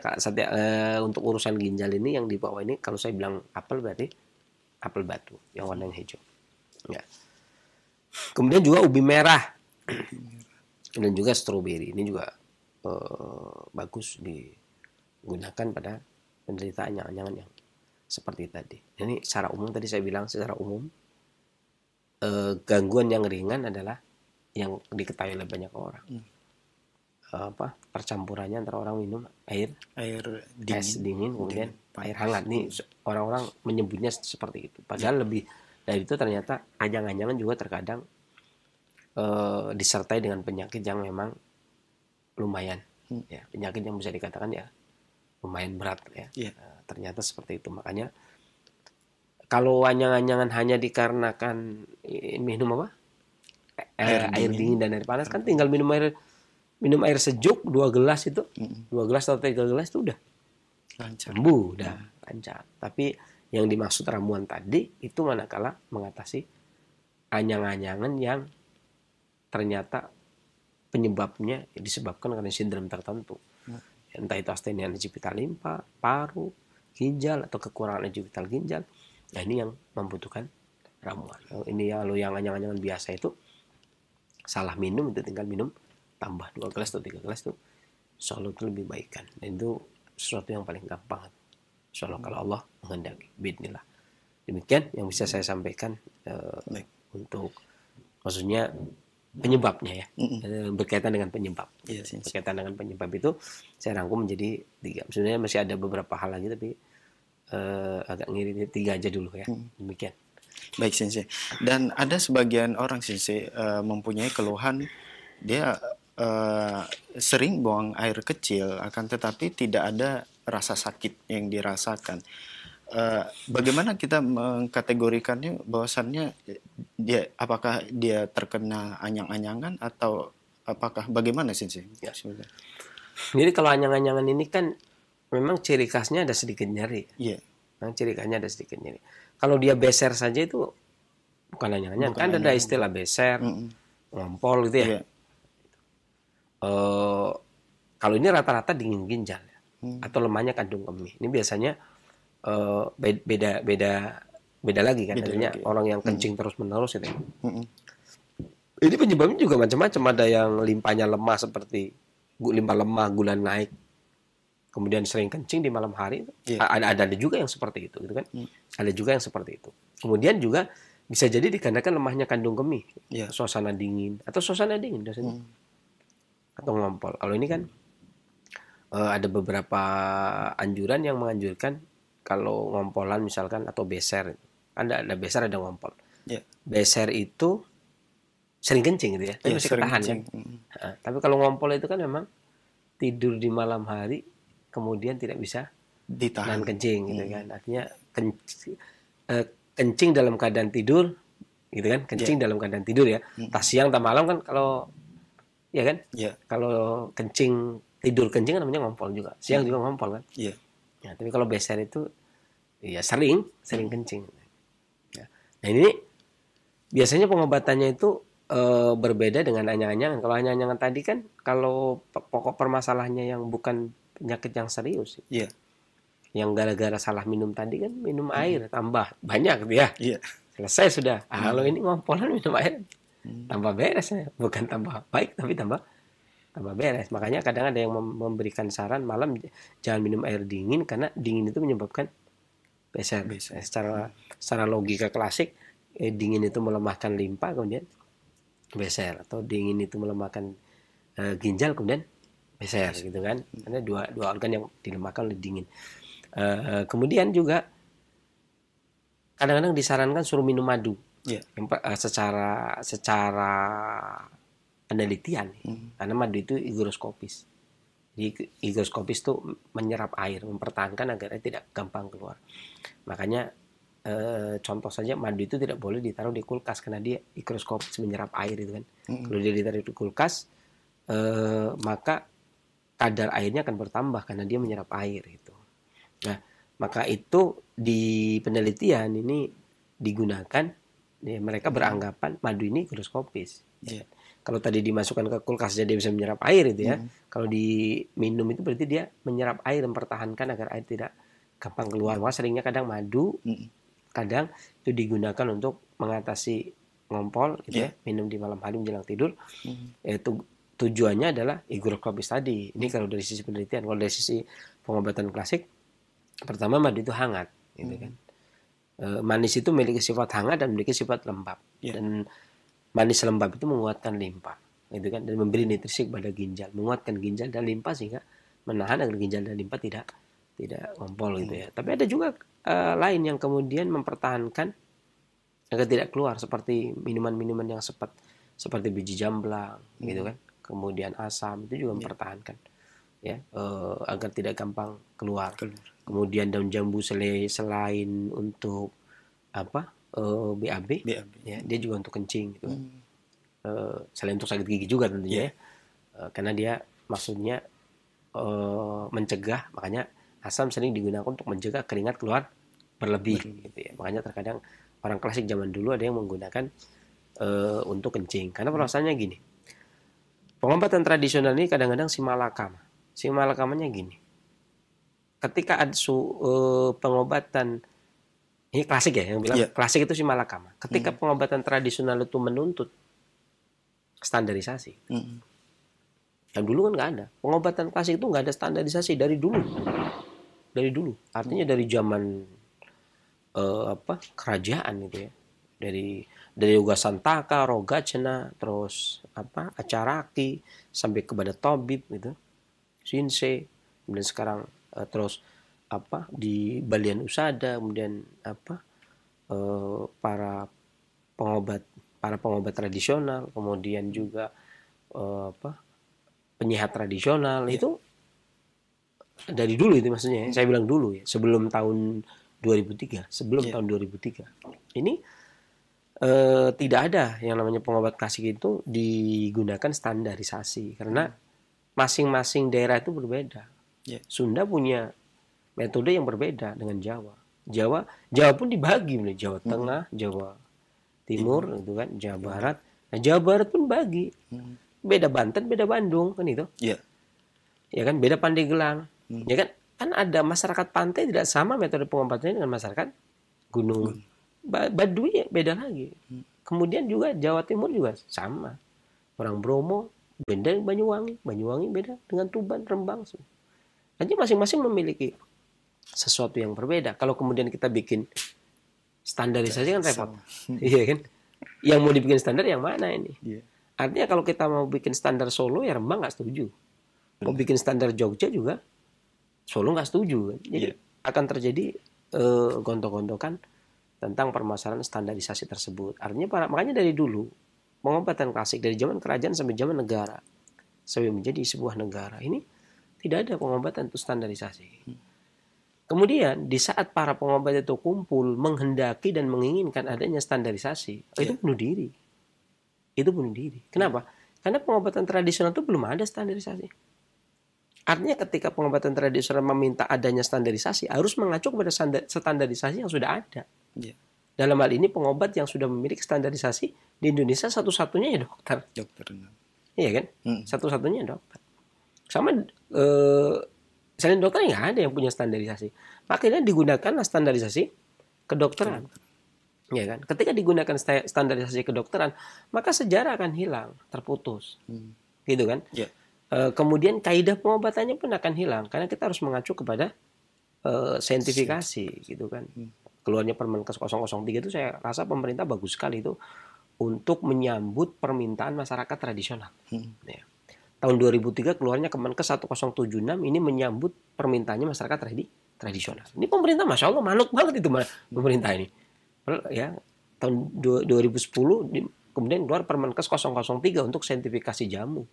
untuk urusan ginjal ini yang di bawah ini kalau saya bilang apel berarti apel batu yang warnanya hijau. Ya. Kemudian juga ubi merah dan juga stroberi. Ini juga bagus digunakan pada penderita anyangan-anyangan yang seperti tadi. Ini secara umum, tadi saya bilang secara umum gangguan yang ringan adalah yang diketahui oleh banyak orang. Percampurannya antara orang minum air dingin kemudian air hangat. Nih orang-orang menyebutnya seperti itu. Padahal lebih dari itu ternyata anjang-anjangan juga terkadang disertai dengan penyakit yang memang lumayan, ya, penyakit yang bisa dikatakan ya lumayan berat ya. Ternyata seperti itu. Makanya kalau anjang-anjangan hanya dikarenakan minum air dingin dan air panas, kan tinggal minum air sejuk 2 gelas itu, 2 gelas atau 3 gelas itu udah sembuh, udah lancar. Tapi yang dimaksud ramuan tadi itu manakala mengatasi anyang-anyangan yang ternyata penyebabnya disebabkan karena sindrom tertentu. Entah itu astenia nijipita limpa, paru, ginjal, atau kekurangan energi vital ginjal. Nah, ini yang membutuhkan ramuan. Ini kalau yang anyang-anyangan biasa itu salah minum, itu tinggal minum tambah 2 gelas atau 3 gelas itu selalu itu lebih baik kan. Dan itu sesuatu yang paling gampang. Insyaallah kalau Allah menghendaki. Bismillah. Demikian yang bisa saya sampaikan untuk maksudnya penyebabnya ya. Berkaitan dengan penyebab. Berkaitan dengan penyebab itu saya rangkum menjadi 3. Sebenarnya masih ada beberapa hal lagi tapi agak ngirit 3 aja dulu ya. Demikian. Baik Sensei. Dan ada sebagian orang Sensei mempunyai keluhan dia sering buang air kecil, akan tetapi tidak ada rasa sakit yang dirasakan. Bagaimana kita mengkategorikannya bahwasannya apakah dia terkena anyang-anyangan atau apakah bagaimana Sensei? Ya. Jadi kalau anyang-anyangan ini kan memang ciri khasnya ada sedikit nyeri. Iya. Memang ciri khasnya ada sedikit nyeri. Kalau dia beser saja itu bukan anyang-anyangan. Kan ada istilah beser, ngompol gitu ya. Iya. Kalau ini rata-rata dingin ginjal atau lemahnya kandung kemih. Ini biasanya beda lagi kan. Artinya orang yang kencing terus-menerus itu. Ini penyebabnya juga macam-macam. Ada yang limpahnya lemah seperti limpa lemah, gula naik, kemudian sering kencing di malam hari. Ada juga yang seperti itu, gitu kan? Ada juga yang seperti itu. Kemudian juga bisa jadi dikarenakan lemahnya kandung kemih, suasana dingin biasanya. Atau ngompol. Kalau ini kan ada beberapa anjuran yang menganjurkan kalau ngompolan misalkan atau beser, ada beser ada ngompol. Beser itu sering kencing gitu ya, tapi masih ketahan kan. Tapi kalau ngompol itu kan memang tidur di malam hari kemudian tidak bisa ditahan kencing gitu kan. Artinya kencing dalam keadaan tidur gitu kan, kencing dalam keadaan tidur ya. Tas siang tak malam kan kalau ya kan? Kalau kencing tidur kencing kan namanya ngompol juga. Siang juga ngompol kan? Ya, tapi kalau beser itu ya sering kencing. Ya. Nah, ini biasanya pengobatannya itu berbeda dengan anyang-anyangan. Kalau anyang-anyangan tadi kan kalau pokok permasalahannya yang bukan penyakit yang serius. Yang gara-gara salah minum tadi kan minum air tambah banyak gitu ya. Selesai sudah. Kalau ini ngompolan minum air tambah beres ya. Bukan tambah baik tapi tambah beres. Makanya kadang ada yang memberikan saran malam jangan minum air dingin karena dingin itu menyebabkan beser. Secara logika klasik dingin itu melemahkan limpa kemudian beser, atau dingin itu melemahkan ginjal kemudian beser gitu kan. Karena dua organ yang dilemahkan oleh dingin. Kemudian juga kadang-kadang disarankan suruh minum madu. Secara penelitian karena madu itu higroskopis. Jadi higroskopis itu menyerap air, mempertahankan agar tidak gampang keluar. Makanya contoh saja madu itu tidak boleh ditaruh di kulkas karena dia higroskopis menyerap air itu kan. Kalau dia ditaruh di kulkas maka kadar airnya akan bertambah karena dia menyerap air itu. Nah, maka itu di penelitian ini digunakan, ya, mereka beranggapan madu ini higroskopis. Kalau tadi dimasukkan ke kulkas dia bisa menyerap air itu ya. Kalau diminum itu berarti dia menyerap air, mempertahankan agar air tidak gampang keluar. Maka seringnya kadang madu kadang itu digunakan untuk mengatasi ngompol gitu ya, minum di malam hari menjelang tidur. Itu tujuannya adalah hygroscopis tadi. Ini kalau dari sisi penelitian. Kalau dari sisi pengobatan klasik, pertama madu itu hangat gitu kan. Manis itu memiliki sifat hangat dan memiliki sifat lembab. Dan manis lembab itu menguatkan limpa gitu kan, dan memberi nutrisi kepada ginjal, menguatkan ginjal dan limpa sehingga menahan agar ginjal dan limpa tidak ngompol gitu ya. Tapi ada juga lain yang kemudian mempertahankan agar tidak keluar, seperti minuman-minuman yang seperti biji jamblang gitu kan, kemudian asam itu juga mempertahankan ya, agar tidak gampang keluar. Kemudian daun jambu selain untuk BAB ya, dia juga untuk kencing gitu kan. Selain untuk sakit gigi juga tentunya ya. Karena dia maksudnya mencegah, makanya asam sering digunakan untuk mencegah keringat keluar berlebih gitu ya. Makanya terkadang orang klasik zaman dulu ada yang menggunakan untuk kencing, karena perasaannya gini. Pengobatan tradisional ini kadang-kadang simalakamanya gini. Ketika ada pengobatan ini klasik ya, yang bilang klasik itu simalakama. Ketika pengobatan tradisional itu menuntut standarisasi. Dan dulu kan nggak ada. Pengobatan klasik itu nggak ada standarisasi dari dulu. Artinya dari zaman kerajaan gitu ya. Dari Yoga Santaka, Rogacana, terus Acaraki sampai kepada Tobib gitu. Shinsei, kemudian sekarang terus di Balian Usada, kemudian para pengobat tradisional, kemudian juga penyehat tradisional itu dari dulu itu maksudnya. Saya bilang dulu ya, sebelum tahun 2003, tahun 2003. Ini tidak ada yang namanya pengobat klasik itu digunakan standarisasi karena masing-masing daerah itu berbeda. Sunda punya metode yang berbeda dengan Jawa. Jawa pun dibagi mulai Jawa Tengah, Jawa Timur, gitu kan, Jawa Barat. Nah, Jawa Barat pun bagi. Beda Banten, beda Bandung, kan itu. Ya kan, beda Pandeglang. Ya kan, ada masyarakat pantai tidak sama metode pengobatannya dengan masyarakat gunung. Baduy ya beda lagi. Kemudian juga Jawa Timur juga sama. Orang Bromo beda dengan Banyuwangi beda dengan Tuban, Rembang. Jadi masing-masing memiliki sesuatu yang berbeda. Kalau kemudian kita bikin standarisasi kan repot. Iya kan? Yang mau dibikin standar yang mana ini? Artinya kalau kita mau bikin standar Solo ya Rembang nggak setuju. Mau bikin standar Jogja juga Solo nggak setuju. Jadi akan terjadi gontok-gontokan tentang permasalahan standarisasi tersebut. Artinya makanya dari dulu pengobatan klasik dari zaman kerajaan sampai zaman negara sampai menjadi sebuah negara ini tidak ada pengobatan untuk standarisasi. Kemudian di saat para pengobat itu kumpul menghendaki dan menginginkan adanya standarisasi, itu bunuh diri. Kenapa? Karena pengobatan tradisional itu belum ada standarisasi. Artinya ketika pengobatan tradisional meminta adanya standarisasi, harus mengacu kepada standarisasi yang sudah ada. Dalam hal ini pengobat yang sudah memiliki standarisasi di Indonesia satu-satunya ya dokter. Iya kan? Satu-satunya dokter. Sama selain dokter nggak ada yang punya standarisasi. Makanya digunakanlah standarisasi kedokteran. Ya kan? Ketika digunakan standarisasi kedokteran, maka sejarah akan hilang, terputus. Gitu kan? Kemudian kaidah pengobatannya pun akan hilang karena kita harus mengacu kepada saintifikasi gitu kan. Keluarnya Permenkes 003 itu saya rasa pemerintah bagus sekali itu untuk menyambut permintaan masyarakat tradisional. Ya. Tahun 2003 keluarnya Kemenkes 1076 ini menyambut permintaannya masyarakat tradisional. Ini pemerintah Masya Allah manut banget itu pemerintah ini. Ya, tahun 2010 kemudian keluar Permenkes 003 untuk saintifikasi jamu.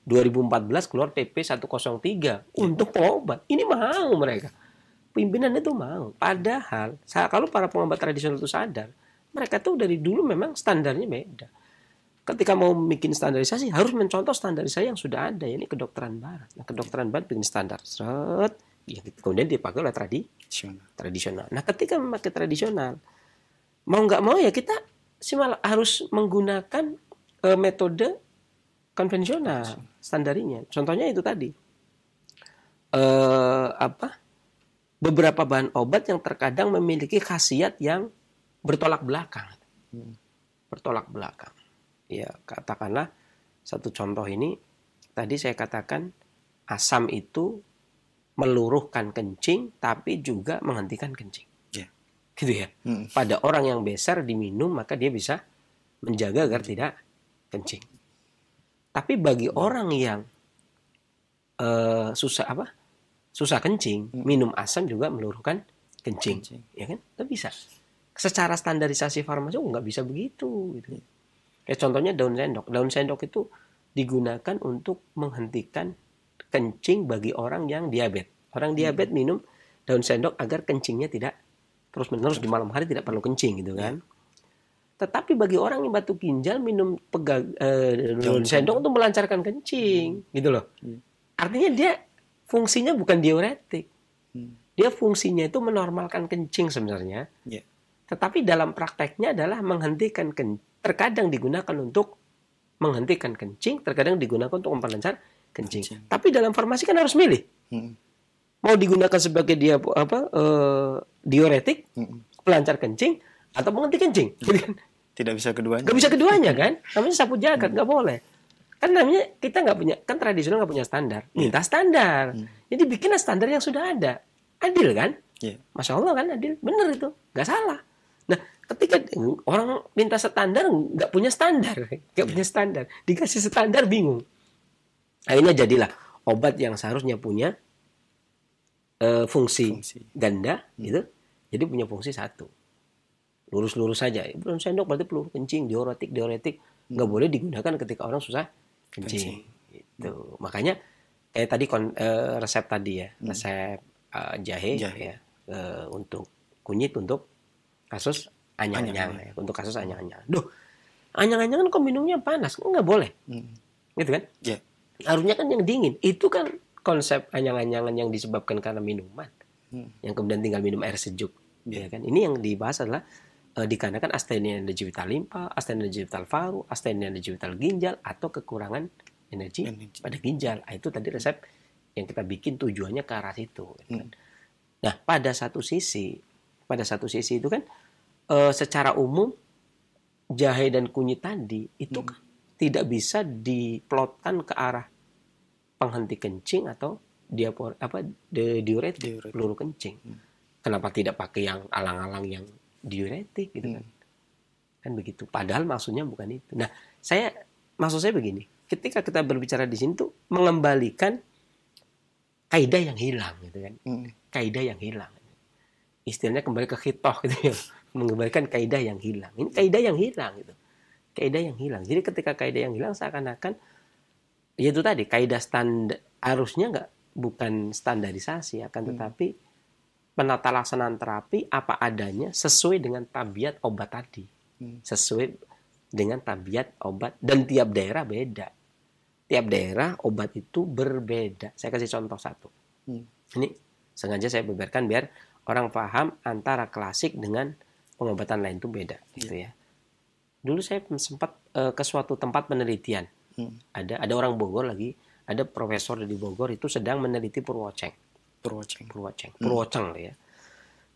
2014 keluar PP 103 untuk pengobat. Ini mau mereka. Pimpinan itu mau. Padahal kalau para pengobat tradisional itu sadar, mereka tuh dari dulu memang standarnya beda. Ketika mau bikin standarisasi harus mencontoh standarisasi yang sudah ada, ini kedokteran barat. Nah, kedokteran barat bikin standar, kemudian dipakai oleh tradisional. Nah, ketika memakai tradisional, mau nggak mau ya kita harus menggunakan metode konvensional standarnya. Contohnya itu tadi beberapa bahan obat yang terkadang memiliki khasiat yang bertolak belakang. Bertolak belakang. Ya, katakanlah satu contoh ini, tadi saya katakan asam itu meluruhkan kencing tapi juga menghentikan kencing. Gitu ya. Pada orang yang besar diminum maka dia bisa menjaga agar tidak kencing. Tapi bagi orang yang susah kencing, minum asam juga meluruhkan kencing. Ya kan? Itu bisa. Secara standarisasi farmasi nggak bisa begitu. Gitu. Kayak contohnya daun sendok. Daun sendok itu digunakan untuk menghentikan kencing bagi orang yang diabetes. Orang diabetes minum daun sendok agar kencingnya tidak terus-menerus di malam hari, tidak perlu kencing gitu kan. Tetapi bagi orang yang batuk ginjal minum daun sendok untuk melancarkan kencing gitu loh. Artinya dia fungsinya bukan diuretik. Dia fungsinya itu menormalkan kencing sebenarnya. Tetapi dalam prakteknya adalah menghentikan kencing. Terkadang digunakan untuk menghentikan kencing, terkadang digunakan untuk memperlancar kencing. Tapi dalam farmasi kan harus milih. Mau digunakan sebagai diuretik, pelancar kencing, atau menghenti kencing. Tidak bisa keduanya. Nggak bisa keduanya kan? Namanya sapu jagat, nggak boleh. Kan namanya kita nggak punya, kan tradisional nggak punya standar. Minta standar. Jadi bikinlah standar yang sudah ada. Adil kan? Masya Allah kan adil. Bener itu. Nggak salah. Nah, ketika orang minta standar, nggak punya standar. Nggak punya standar. Dikasih standar, bingung. Akhirnya jadilah obat yang seharusnya punya fungsi ganda, gitu. Jadi punya fungsi satu. Lurus-lurus saja. Belum sendok berarti peluru kencing, diuretik. Nggak boleh digunakan ketika orang susah kencing. Gitu. Makanya kayak tadi resep tadi ya, resep jahe. Ya, untuk kunyit, untuk kasus anyang-anyang. Ya. Untuk kasus anyang-anyang. Duh, anyang-anyang kan kok minumnya panas, nggak boleh. Gitu kan? Harusnya kan yang dingin. Itu kan konsep anyang-anyangan yang disebabkan karena minuman. Yang kemudian tinggal minum air sejuk. Ya kan? Ini yang dibahas adalah dikarenakan astenia vital limpa, astenia vital varu, astenia vital ginjal, atau kekurangan energi pada ginjal. Itu tadi resep yang kita bikin tujuannya ke arah situ. Nah, pada satu sisi itu kan secara umum jahe dan kunyit tadi itu kan tidak bisa diplotkan ke arah penghenti kencing atau diuretik, peluru kencing. Kenapa tidak pakai yang alang-alang yang diuretik gitu kan? Kan begitu. Padahal maksudnya bukan itu. Nah, maksud saya begini. Ketika kita berbicara di sini tuh mengembalikan kaidah yang hilang gitu kan. Kaidah yang hilang. Istilahnya kembali ke khitoh gitu ya. Mengembalikan kaidah yang hilang. Ini kaidah yang hilang gitu. Kaidah yang hilang. Jadi ketika kaidah yang hilang seakan-akan ya itu tadi kaidah standar, harusnya bukan standarisasi, akan tetapi penata laksanaan terapi apa adanya sesuai dengan tabiat obat tadi. Sesuai dengan tabiat obat, dan tiap daerah beda. Tiap daerah obat itu berbeda. Saya kasih contoh satu. Ini sengaja saya beberkan biar orang paham antara klasik dengan pengobatan lain itu beda gitu ya. Dulu saya sempat ke suatu tempat penelitian. Ada orang Bogor lagi, ada profesor di Bogor itu sedang meneliti Purwoceng ya.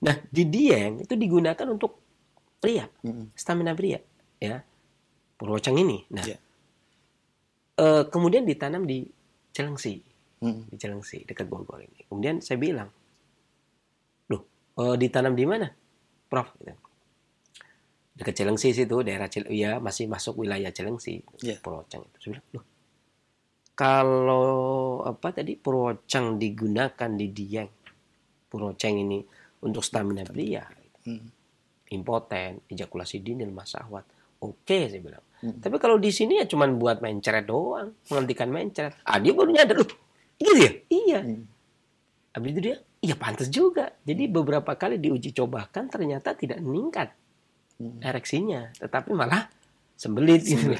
Nah, di Dieng itu digunakan untuk pria, stamina pria ya. Purwoceng ini. Nah, kemudian ditanam di Cilengsi. Di Cilengsi dekat Bogor ini. Kemudian saya bilang, "Loh, ditanam di mana, Prof?" Dekat Cilengsi situ, daerah ya masih masuk wilayah Cilengsi, Purwoceng itu. Saya bilang, "Loh, kalau Purwoceng digunakan di Dieng, Purwoceng ini untuk stamina pria, impoten, ejakulasi dini, lemah syahwat, oke," saya bilang. Tapi kalau di sini ya cuma buat mencret doang, menghentikan mencret. Dia baru nyadar, loh, gitu ya? Iya. Habis itu dia, iya pantas juga. Jadi beberapa kali diuji cobakan ternyata tidak meningkat ereksinya, tetapi malah sembelit gitu.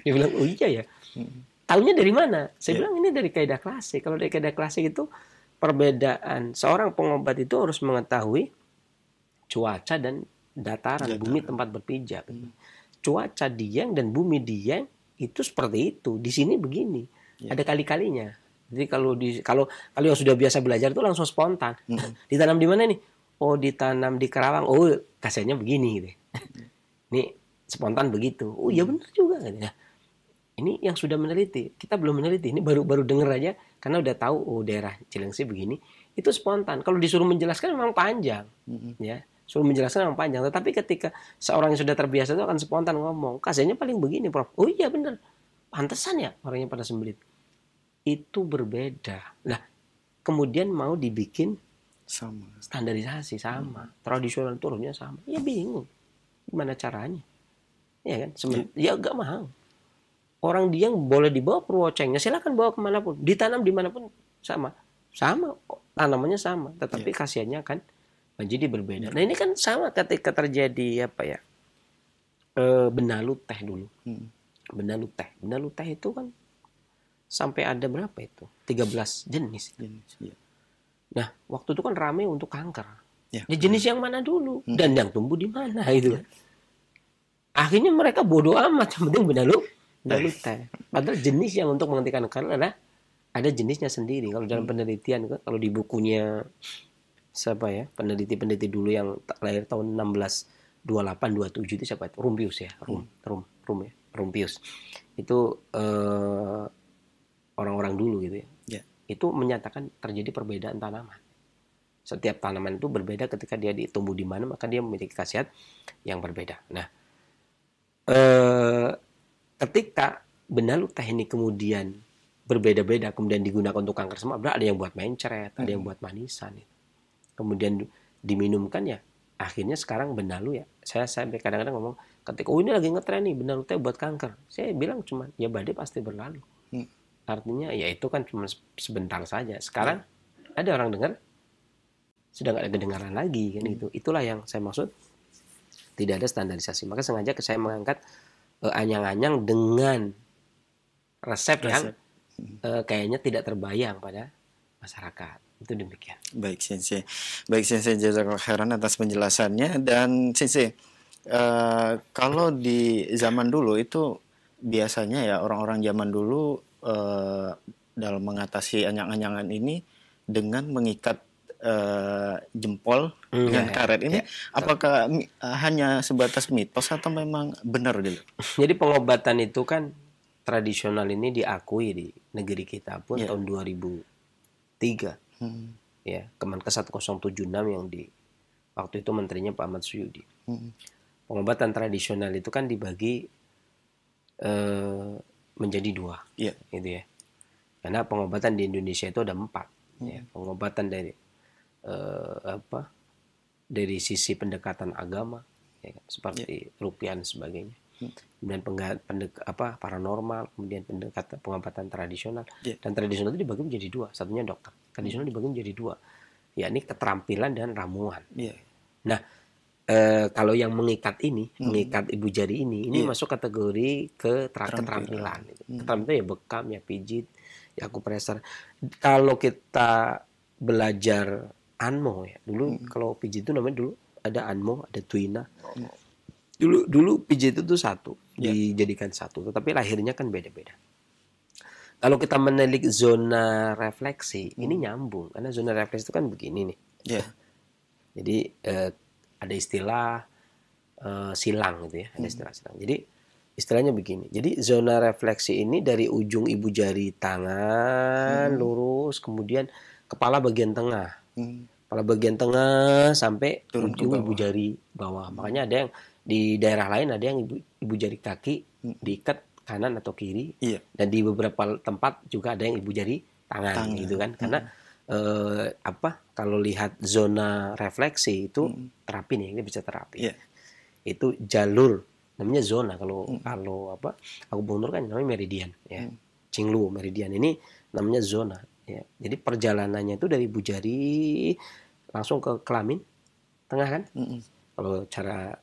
Dia bilang, oh iya ya. Tahunya dari mana? Saya bilang ini dari kaidah klasik. Kalau dari kaidah klasik itu perbedaan seorang pengobat itu harus mengetahui cuaca dan dataran bumi tempat berpijak. Cuaca Dieng dan bumi Dieng itu seperti itu. Di sini begini. Ada kali-kalinya. Jadi kalau yang sudah biasa belajar itu langsung spontan. Ditanam di mana nih? Oh, ditanam di Kerawang. Oh, kasihannya begini gitu. Ini spontan begitu. Oh, ya benar juga gitu. Nah, ini yang sudah meneliti. Kita belum meneliti. Ini baru dengar aja karena udah tahu oh daerah Cilengsi begini. Itu spontan. Kalau disuruh menjelaskan memang panjang. Ya. Suruh menjelaskan memang panjang, tetapi ketika seorang yang sudah terbiasa itu akan spontan ngomong, kasihannya paling begini, Prof. Oh iya benar, pantesan ya orangnya pada sembelit. Itu berbeda. Nah, kemudian mau dibikin sama, standarisasi sama, tradisional turunnya sama, ya bingung, gimana caranya? Ya kan, ya gak mau. Orang Dieng boleh dibawa Purwocengnya, silakan bawa kemanapun, ditanam dimanapun sama tanamannya sama, tetapi kasihannya kan jadi berbeda. Nah ini kan sama ketika terjadi benalu teh dulu. Benalu teh itu kan sampai ada berapa itu? 13 jenis. Nah waktu itu kan ramai untuk kanker. Jenis yang mana dulu dan yang tumbuh di mana itu. Akhirnya mereka bodoh amat, yang penting benalu teh. Padahal jenis yang untuk menghentikan kanker ada jenisnya sendiri. Kalau dalam penelitian, kalau di bukunya siapa ya, peneliti dulu yang lahir tahun 1628-27 itu siapa itu? Rumpius ya, Rumpius. Itu orang-orang dulu gitu ya. Itu menyatakan terjadi perbedaan tanaman. Setiap tanaman itu berbeda ketika dia tumbuh di mana, maka dia memiliki khasiat yang berbeda. Nah, ketika benalu teh ini kemudian berbeda-beda, kemudian digunakan untuk kanker semua, ada yang buat mencret, ada yang buat manisan. Kemudian diminumkan ya, akhirnya sekarang benalu ya. Saya kadang-kadang ngomong, ketika ini lagi ngetren nih benalu teh buat kanker. Saya bilang cuma ya badai pasti berlalu. Artinya ya itu kan cuma sebentar saja. Sekarang ada orang dengar, sudah nggak ada kedengaran lagi kan gitu. Itulah yang saya maksud, tidak ada standarisasi. Maka sengaja saya mengangkat anyang-anyang dengan resep yang kayaknya tidak terbayang pada masyarakat. Itu demikian. Baik Sensei, jazakallahu khairan atas penjelasannya. Dan Sensei, kalau di zaman dulu itu biasanya ya orang-orang zaman dulu dalam mengatasi anyang-anyangan ini dengan mengikat jempol dengan karet ini, apakah hanya sebatas mitos atau memang benar dulu? Jadi pengobatan itu kan tradisional ini diakui di negeri kita pun tahun 2003. Ya, Kemenkes 1076 yang waktu itu menterinya Pak Ahmad Suyudi. Pengobatan tradisional itu kan dibagi menjadi 2, gitu ya. Karena pengobatan di Indonesia itu ada 4. Ya. Pengobatan dari dari sisi pendekatan agama, ya, seperti ruqyah dan sebagainya. Kemudian paranormal, kemudian pengobatan tradisional. Dan tradisional itu dibagi menjadi 2, satunya dokter. Tradisional dibagi menjadi 2, yakni keterampilan dan ramuan. Nah, kalau yang mengikat ibu jari ini masuk kategori keterampilan. Keterampilan ya bekam, ya pijit, ya akupresur. Kalau kita belajar Anmo ya, dulu kalau pijit itu namanya dulu ada Anmo, ada Tuina. Dulu pijit itu satu, dijadikan satu, tetapi lahirnya kan beda-beda. Kalau kita menilik zona refleksi, ini nyambung, karena zona refleksi itu kan begini nih. Jadi ada istilah silang gitu ya, ada istilah silang. Jadi istilahnya begini. Jadi zona refleksi ini dari ujung ibu jari tangan lurus, kemudian kepala bagian tengah, kepala bagian tengah sampai ujung ibu jari bawah. Makanya ada yang di daerah lain ada yang ibu jari kaki diikat kanan atau kiri, dan di beberapa tempat juga ada yang ibu jari tangan. Gitu kan? Karena kalau lihat zona refleksi itu terapi nih, ini bisa terapi. Itu jalur namanya zona. Kalau akupunktur kan namanya meridian, ya. Qinglu meridian ini namanya zona. Ya. Jadi perjalanannya itu dari ibu jari langsung ke kelamin tengah kan? Kalau cara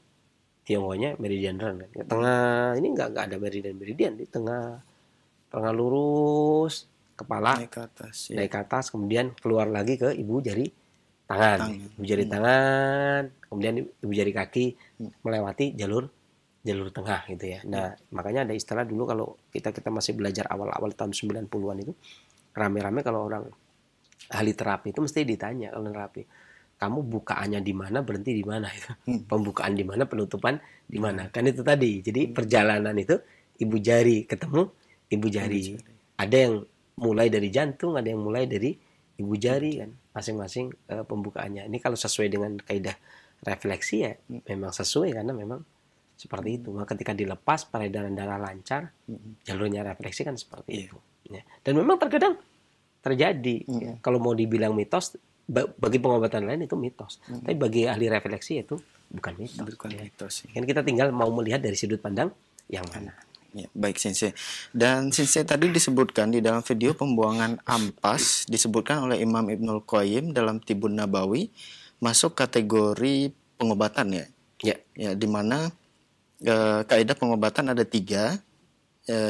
Tionghoanya meridian run kan. Tengah ini nggak ada meridian di tengah lurus, kepala naik ke atas, kemudian keluar lagi ke ibu jari tangan. Ibu jari tangan, kemudian ibu jari kaki melewati jalur tengah gitu ya. Nah, makanya ada istilah dulu kalau kita masih belajar awal-awal tahun 90-an itu, rame-rame kalau orang ahli terapi itu mesti ditanya kalau terapi, kamu bukaannya di mana, berhenti di mana itu. Pembukaan di mana, penutupan di mana. Kan itu tadi. Jadi perjalanan itu ibu jari ketemu ibu jari. Ada yang mulai dari jantung, ada yang mulai dari ibu jari kan. Masing-masing pembukaannya. Ini kalau sesuai dengan kaidah refleksi ya memang sesuai karena memang seperti itu. Maka ketika dilepas peredaran darah lancar, jalurnya refleksi kan seperti itu. Ya. Dan memang terkadang terjadi. Ya. Kalau mau dibilang mitos, bagi pengobatan lain itu mitos. Tapi bagi ahli refleksi itu bukan mitos. Bukan mitos. Kan kita tinggal mau melihat dari sudut pandang yang mana. Ya, baik Sensei. Dan Sensei tadi disebutkan di dalam video pembuangan ampas disebutkan oleh Imam Ibnul Qayyim dalam Tibun Nabawi masuk kategori pengobatan ya. Ya. Ya, di mana kaidah pengobatan ada 3.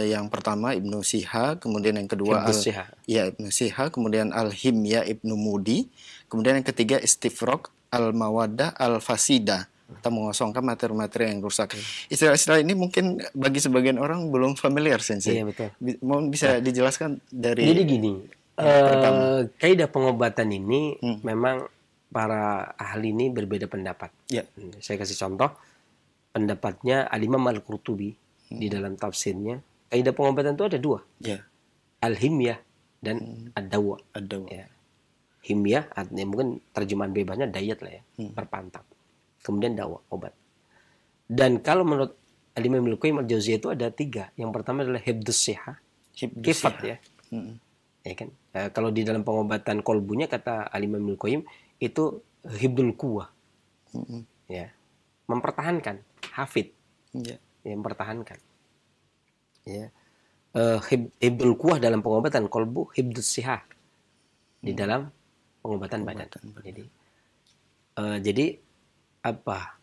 Yang pertama Ibnu Siha, kemudian yang kedua Ibnu Siha, kemudian Al-Himya Ibnu Mudi, kemudian yang ketiga Istifraq Al-Mawaddah Al-Fasida, atau mengosongkan materi-materi yang rusak. Istilah-istilah ini mungkin bagi sebagian orang belum familiar, Sensei. Iya, betul. Mohon bisa dijelaskan dari. Jadi gini, kaidah pengobatan ini memang para ahli ini berbeda pendapat. Ya. Saya kasih contoh, pendapatnya Al-Imam Al-Qurtubi di dalam tafsirnya, kaidah pengobatan itu ada 2. Ya. Al-himyah dan ad-dawa. Ya. Himyah artinya mungkin terjemahan bebasnya diet lah ya, berpantang. Kemudian dawa, obat. Dan kalau menurut Al-Imam Ibnu Qayyim Al-Jauziyah itu ada 3. Yang pertama adalah hibdus sihah, kifat ya. Ya kan? Kalau di dalam pengobatan kolbunya kata Al-Imam Ibnu Qayyim itu hibdul quwah. Ya. Mempertahankan hafid. Ya. Yang mempertahankan. Ya. Hibdul quwah dalam pengobatan kolbu, hibdus sihah di dalam pengobatan badan. Jadi apa?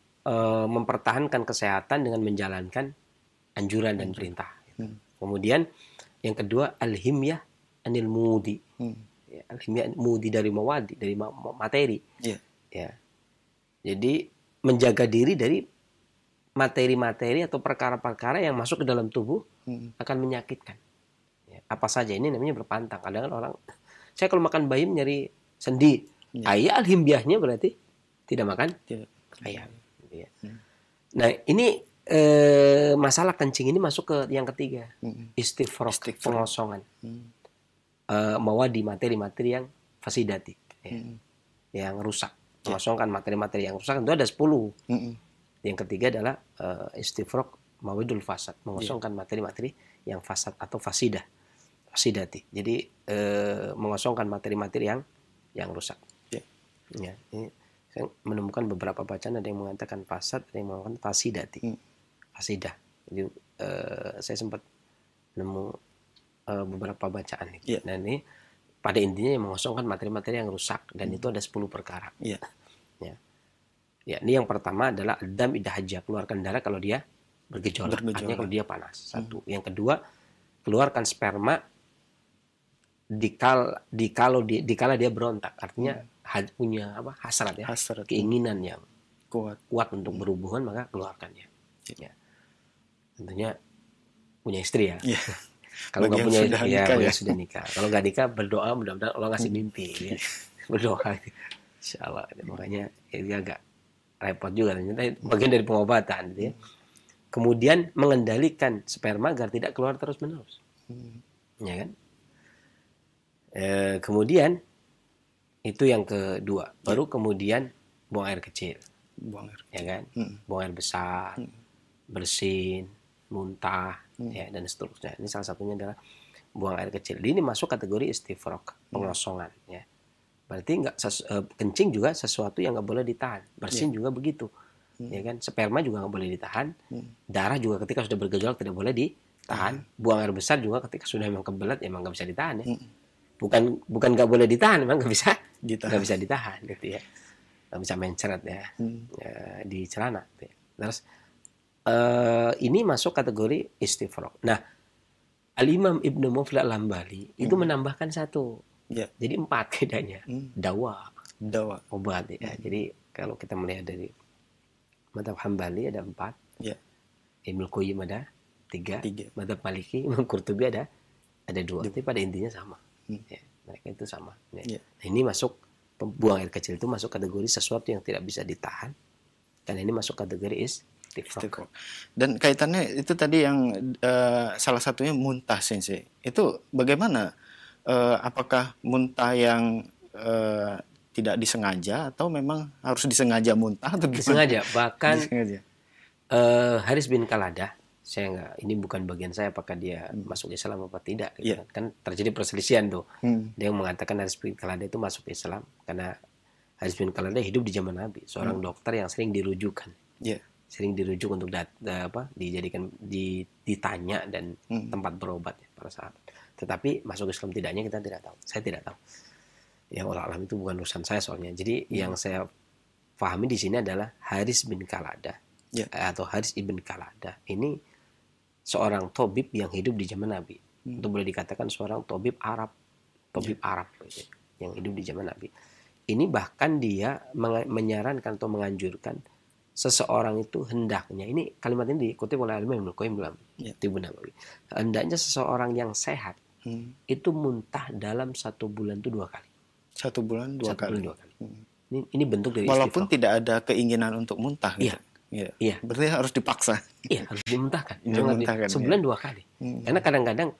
Mempertahankan kesehatan dengan menjalankan anjuran dan perintah. Kemudian yang kedua al-himyah anil mudi. Ya, al-himyah mudi dari mawadi, dari materi. Ya. Jadi menjaga diri dari materi-materi atau perkara-perkara yang masuk ke dalam tubuh akan menyakitkan. Ya, apa saja ini namanya berpantang. Kadang kan orang, saya kalau makan bayam nyari sendi. Ayah al-himyahnya berarti tidak makan ayam. Ya. Nah ini masalah kencing ini masuk ke yang ketiga, istifraq, pengosongan. Mawadi, materi-materi yang fasidati, yang rusak. Mengosongkan materi-materi yang rusak itu ada 10. Yang ketiga adalah istifraq mawadul fasad, mengosongkan materi-materi yang fasad atau fasidati. Jadi mengosongkan materi-materi yang rusak. Ya, ini saya menemukan beberapa bacaan, ada yang mengatakan fasad, ada yang mengatakan fasidati, fasidah. Jadi saya sempat nemu beberapa bacaan. Nah ini pada intinya yang mengosongkan materi-materi yang rusak, dan itu ada 10 perkara. Ya, ini yang pertama adalah dam idahajah, keluarkan darah kalau dia bergejolak, artinya kalau dia panas. 1. Yang kedua, keluarkan sperma dikala dia berontak, artinya punya hasrat ya, keinginan yang kuat untuk berhubungan, maka keluarkannya. Ya. Tentunya punya istri ya. Kalau nggak punya ya sudah nikah. Kalau nggak nikah, berdoa mudah-mudahan Allah ngasih mimpi. Ya. Berdoa, insya Allah. Makanya dia agak repot juga. Ternyata bagian dari pengobatan. Gitu ya. Kemudian mengendalikan sperma agar tidak keluar terus-menerus. Ya kan? Kemudian itu yang kedua. Baru kemudian buang air kecil. Ya kan? Buang air besar, bersin, muntah, ya, dan seterusnya. Ini salah satunya adalah buang air kecil. Ini masuk kategori istifraq, pengosongan. Ya. Berarti kencing juga sesuatu yang nggak boleh ditahan. Bersin juga begitu. Ya kan? Sperma juga nggak boleh ditahan. Darah juga ketika sudah bergejolak tidak boleh ditahan. Buang air besar juga ketika sudah memang kebelet emang nggak bisa ditahan. Ya. Bukan nggak boleh ditahan, memang nggak bisa ditahan gitu ya. Nggak bisa mencret ya, di celana. Gitu ya. Terus ini masuk kategori istifraq. Nah, Al-Imam Ibnu Muflih Al-Hambali itu menambahkan 1. Jadi 4 bedanya. Dawa. Obat ya. Jadi kalau kita melihat dari mazhab Hambali ada 4. Ibnu Qayyim ada 3. Mazhab Maliki, Imam Qurtubi ada 2. Tapi pada intinya sama. Ya, mereka itu sama. Ya. Ya. Nah, ini masuk buang air kecil itu masuk kategori sesuatu yang tidak bisa ditahan. Dan ini masuk kategori istifraq. Dan kaitannya itu tadi yang salah satunya muntah, Sensei. Itu bagaimana? Apakah muntah yang tidak disengaja atau memang harus disengaja muntah atau gimana? Disengaja. Bahkan Disengaja. Haris bin Qaladah, ini bukan bagian saya apakah dia masuk Islam apa tidak. Gitu. Yeah. Kan terjadi perselisihan tuh. Dia mengatakan Haris bin Qaladah itu masuk Islam karena Haris bin Qaladah hidup di zaman Nabi, seorang dokter yang sering dirujukan. Yeah. Sering dirujuk untuk dijadikan ditanya dan tempat berobat ya, para sahabat. Tetapi masuk Islam tidaknya kita tidak tahu. Saya tidak tahu. Yang Allah alam itu bukan urusan saya soalnya. Jadi yang saya pahami di sini adalah Haris bin Qaladah atau Haris ibn Qaladah. Ini seorang tabib yang hidup di zaman Nabi. Itu boleh dikatakan seorang tabib Arab gitu, yang hidup di zaman Nabi. Ini bahkan dia menyarankan atau menganjurkan seseorang itu hendaknya, ini kalimat ini dikutip oleh Ibnu Qayyim dalam Tibun Nabawi. Hendaknya seseorang yang sehat itu muntah dalam 1 bulan itu 2 kali. 1 bulan 2 kali. Ini bentuk dari walaupun istifraq. Tidak ada keinginan untuk muntah gitu. Iya. Berarti harus dipaksa. Iya, harus dimuntahkan. Sebulan 2 kali. Karena kadang-kadang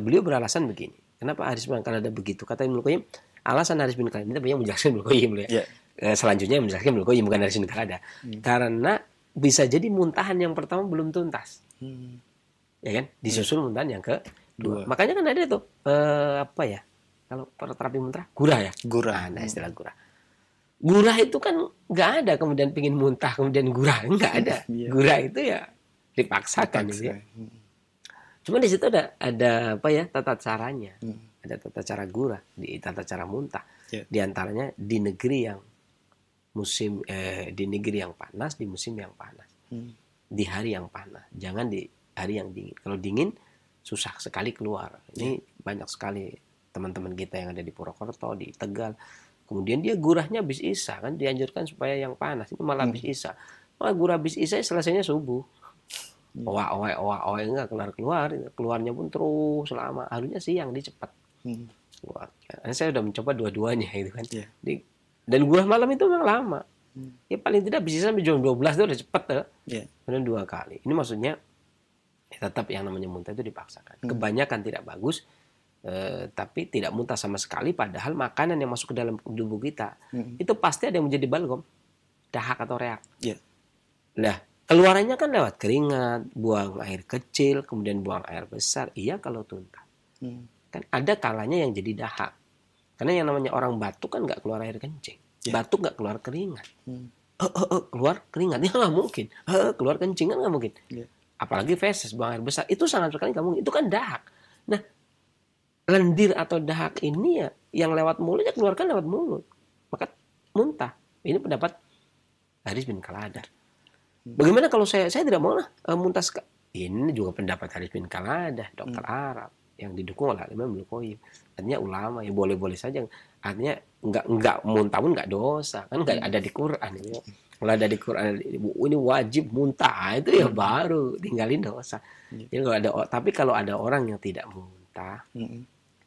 beliau beralasan begini. Kenapa Haris bin Qaladah begitu? Kata Ibnu Qayyim, alasan Haris bin Qaladah ini yang menjelaskan Ibnu Qayyim ya. Selanjutnya menjelaskan Ibnu Qayyim bukan Haris bin Qaladah. Karena bisa jadi muntahan yang pertama belum tuntas. Ya kan? Disusul muntahan yang kedua. Makanya kan ada tuh kalau terapi muntah, gurah ya. Nah, istilah gurah. Gurah itu kan nggak ada kemudian pingin muntah kemudian gurah, nggak ada. Gurah itu ya dipaksakan gitu ya. Cuma di situ ada tata caranya. Ada tata cara gurah, tata cara muntah. Di antaranya di negeri yang di negeri yang panas, di musim yang panas. Di hari yang panas, jangan di hari yang dingin. Kalau dingin susah sekali keluar. Ini banyak sekali teman-teman kita yang ada di Purwokerto, di Tegal. Kemudian dia gurahnya habis isya, kan dianjurkan supaya yang panas itu malah habis isya. Malah gurah habis isya selesainya subuh. Enggak keluarnya pun terus lama. Harusnya siang dia cepat. Saya udah mencoba dua-duanya gitu kan. Dan gurah malam itu memang lama. Ya paling tidak bisa sampai jam 12 itu udah cepat tuh. Kemudian 2 kali. Ini maksudnya tetap yang namanya muntah itu dipaksakan. Kebanyakan tidak bagus. Tapi tidak muntah sama sekali, padahal makanan yang masuk ke dalam tubuh kita itu pasti ada yang menjadi balgom, dahak atau reak. Nah, keluarannya kan lewat keringat, buang air kecil, kemudian buang air besar. Iya kalau tuntas. Kan ada kalanya yang jadi dahak. Karena yang namanya orang batuk kan nggak keluar air kencing, batuk nggak keluar keringat. Keluar keringat ya nggak mungkin. Keluar kencing kan nggak mungkin. Apalagi feses, buang air besar itu sangat sekali nggak mungkin. Itu kan dahak. Nah, lendir atau dahak ini ya yang lewat mulut ya keluarkan lewat mulut, maka muntah. Ini pendapat Haris bin Qaladah. Bagaimana kalau saya tidak mau lah muntah ini juga pendapat Haris bin Qaladah, dokter Arab yang didukung oleh Imam Ibnu Qayyim. Artinya ulama ya boleh-boleh saja. Artinya enggak muntah pun enggak dosa, kan enggak ada di Quran gitu. Kalau ada di Quran ini wajib muntah itu ya baru tinggalin dosa. Jadi tapi kalau ada orang yang tidak muntah,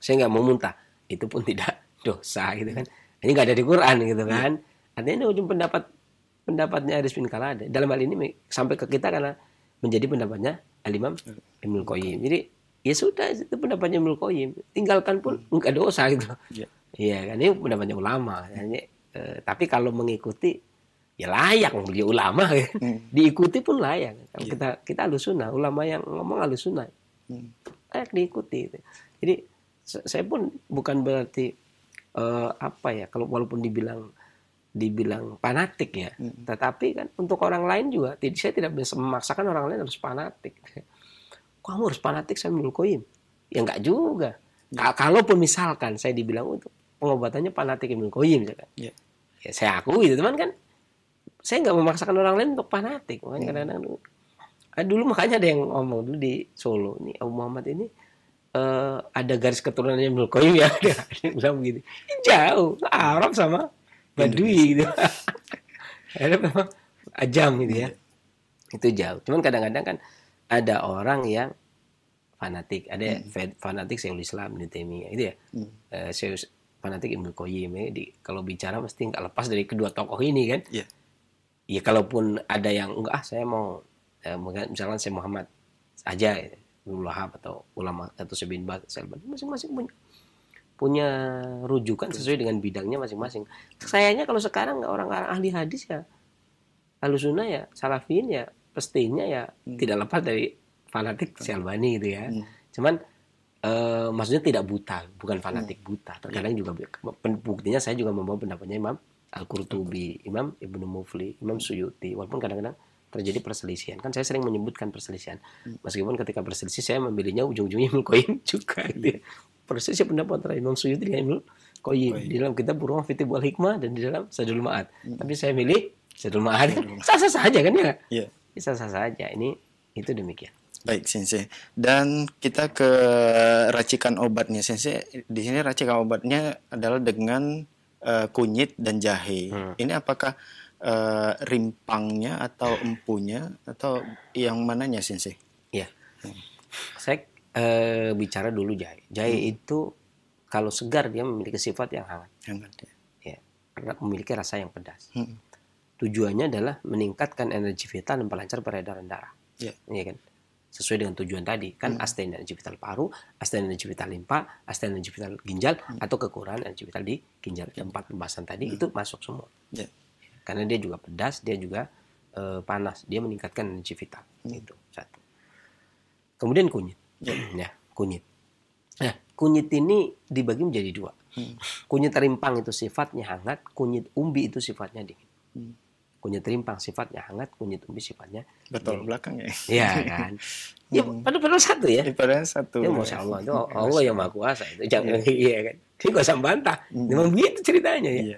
saya nggak mau muntah, itu pun tidak dosa gitu kan. Ini nggak ada di Quran gitu kan. Artinya ini ujung pendapatnya Haris bin Qaladah. Dalam hal ini sampai ke kita karena menjadi pendapatnya Al-Imam Ibnu Qayyim. Jadi ya sudah itu pendapatnya Ibnu Qayyim. Tinggalkan pun nggak dosa gitu. Iya kan, ini pendapatnya ulama. Tapi kalau mengikuti ya layak, beliau ulama kan. Diikuti pun layak. Kalau kita Ahlussunnah, ulama yang ngomong Ahlussunnah layak diikuti. Jadi saya pun bukan berarti kalau walaupun dibilang fanatik ya, tetapi kan untuk orang lain juga saya tidak bisa memaksakan orang lain harus fanatik. Kamu harus fanatik sama Ibnu Qayyim? Ya enggak juga. Kalaupun misalkan saya dibilang untuk pengobatannya fanatik Ibnu Qayyim ya saya akui gitu, teman kan saya nggak memaksakan orang lain untuk fanatik. Makanya kadang-kadang dulu makanya ada yang ngomong dulu di Solo nih, Abu Muhammad ini ada garis keturunannya Ibnu Qayyim ya, ada yang bilang begini. Jauh, Arab sama Badui gitu. Ada memang ajam gitu ya. Itu jauh. Cuman kadang-kadang kan ada orang yang fanatik, ada fanatik Syekhul Islam Ibnu Taimiyah itu ya. Fanatik Ibnu Qayyim kalau bicara mesti nggak lepas dari kedua tokoh ini kan. Iya. Ya kalaupun ada yang enggak, saya mau misalkan saya Muhammad aja, Ibnu Wahab atau ulama atau Bin Baz, masing-masing punya rujukan sesuai dengan bidangnya masing-masing. Sayangnya kalau sekarang orang-orang ahli hadis ya, Ahlussunnah ya, Salafiyin ya, pastinya ya tidak lepas dari fanatik Syalbani gitu ya. Cuman maksudnya tidak buta, bukan fanatik buta. Terkadang juga buktinya saya juga membawa pendapatnya Imam Al-Qurtubi, Imam Ibnu Mufli, Imam Suyuti. Walaupun kadang-kadang terjadi perselisihan. Kan saya sering menyebutkan perselisihan. Meskipun ketika berselisih saya memilihnya ujung-ujungnya Ibnu Qayyim juga gitu ya. Perselisihan pendapat antara Imam Suyuti dengan Ibnu Qayyim di dalam kitab Buruh fi Wal Hikmah dan di dalam Zadul Ma'ad. Tapi saya milih Zadul Ma'ad. Sah-sah saja kan ya? Iya. Sah-sah saja. Itu demikian. Baik, Sensei. Dan kita ke racikan obatnya, Sensei. Di sini racikan obatnya adalah dengan kunyit dan jahe. Ini apakah rimpangnya atau empunya atau yang mananya, Sensei? Iya. Saya bicara dulu jahe. Jahe itu kalau segar dia memiliki sifat yang hangat. Ya. Karena memiliki rasa yang pedas. Tujuannya adalah meningkatkan energi vital dan melancar peredaran darah. Iya kan? Sesuai dengan tujuan tadi kan, astain energi vital paru, astain energi vital limpa, astain energi vital ginjal, atau kekurangan energi vital di ginjal. 4 pembahasan tadi itu masuk semua. Karena dia juga pedas, dia juga panas, dia meningkatkan energi vital. Itu satu. Kemudian kunyit. Kunyit. Nah, kunyit ini dibagi menjadi 2. Kunyit rimpang itu sifatnya hangat, kunyit umbi itu sifatnya dingin. Kunyit rimpang sifatnya hangat, kunyit umbi sifatnya betul belakang ya. Iya kan. Ya padahal satu ya. Padahal satu. Ya Masya Allah, itu Allah yang Maha Kuasa itu. Jangan iya kan. Dia nggak usah bantah. Memang begitu ceritanya ya.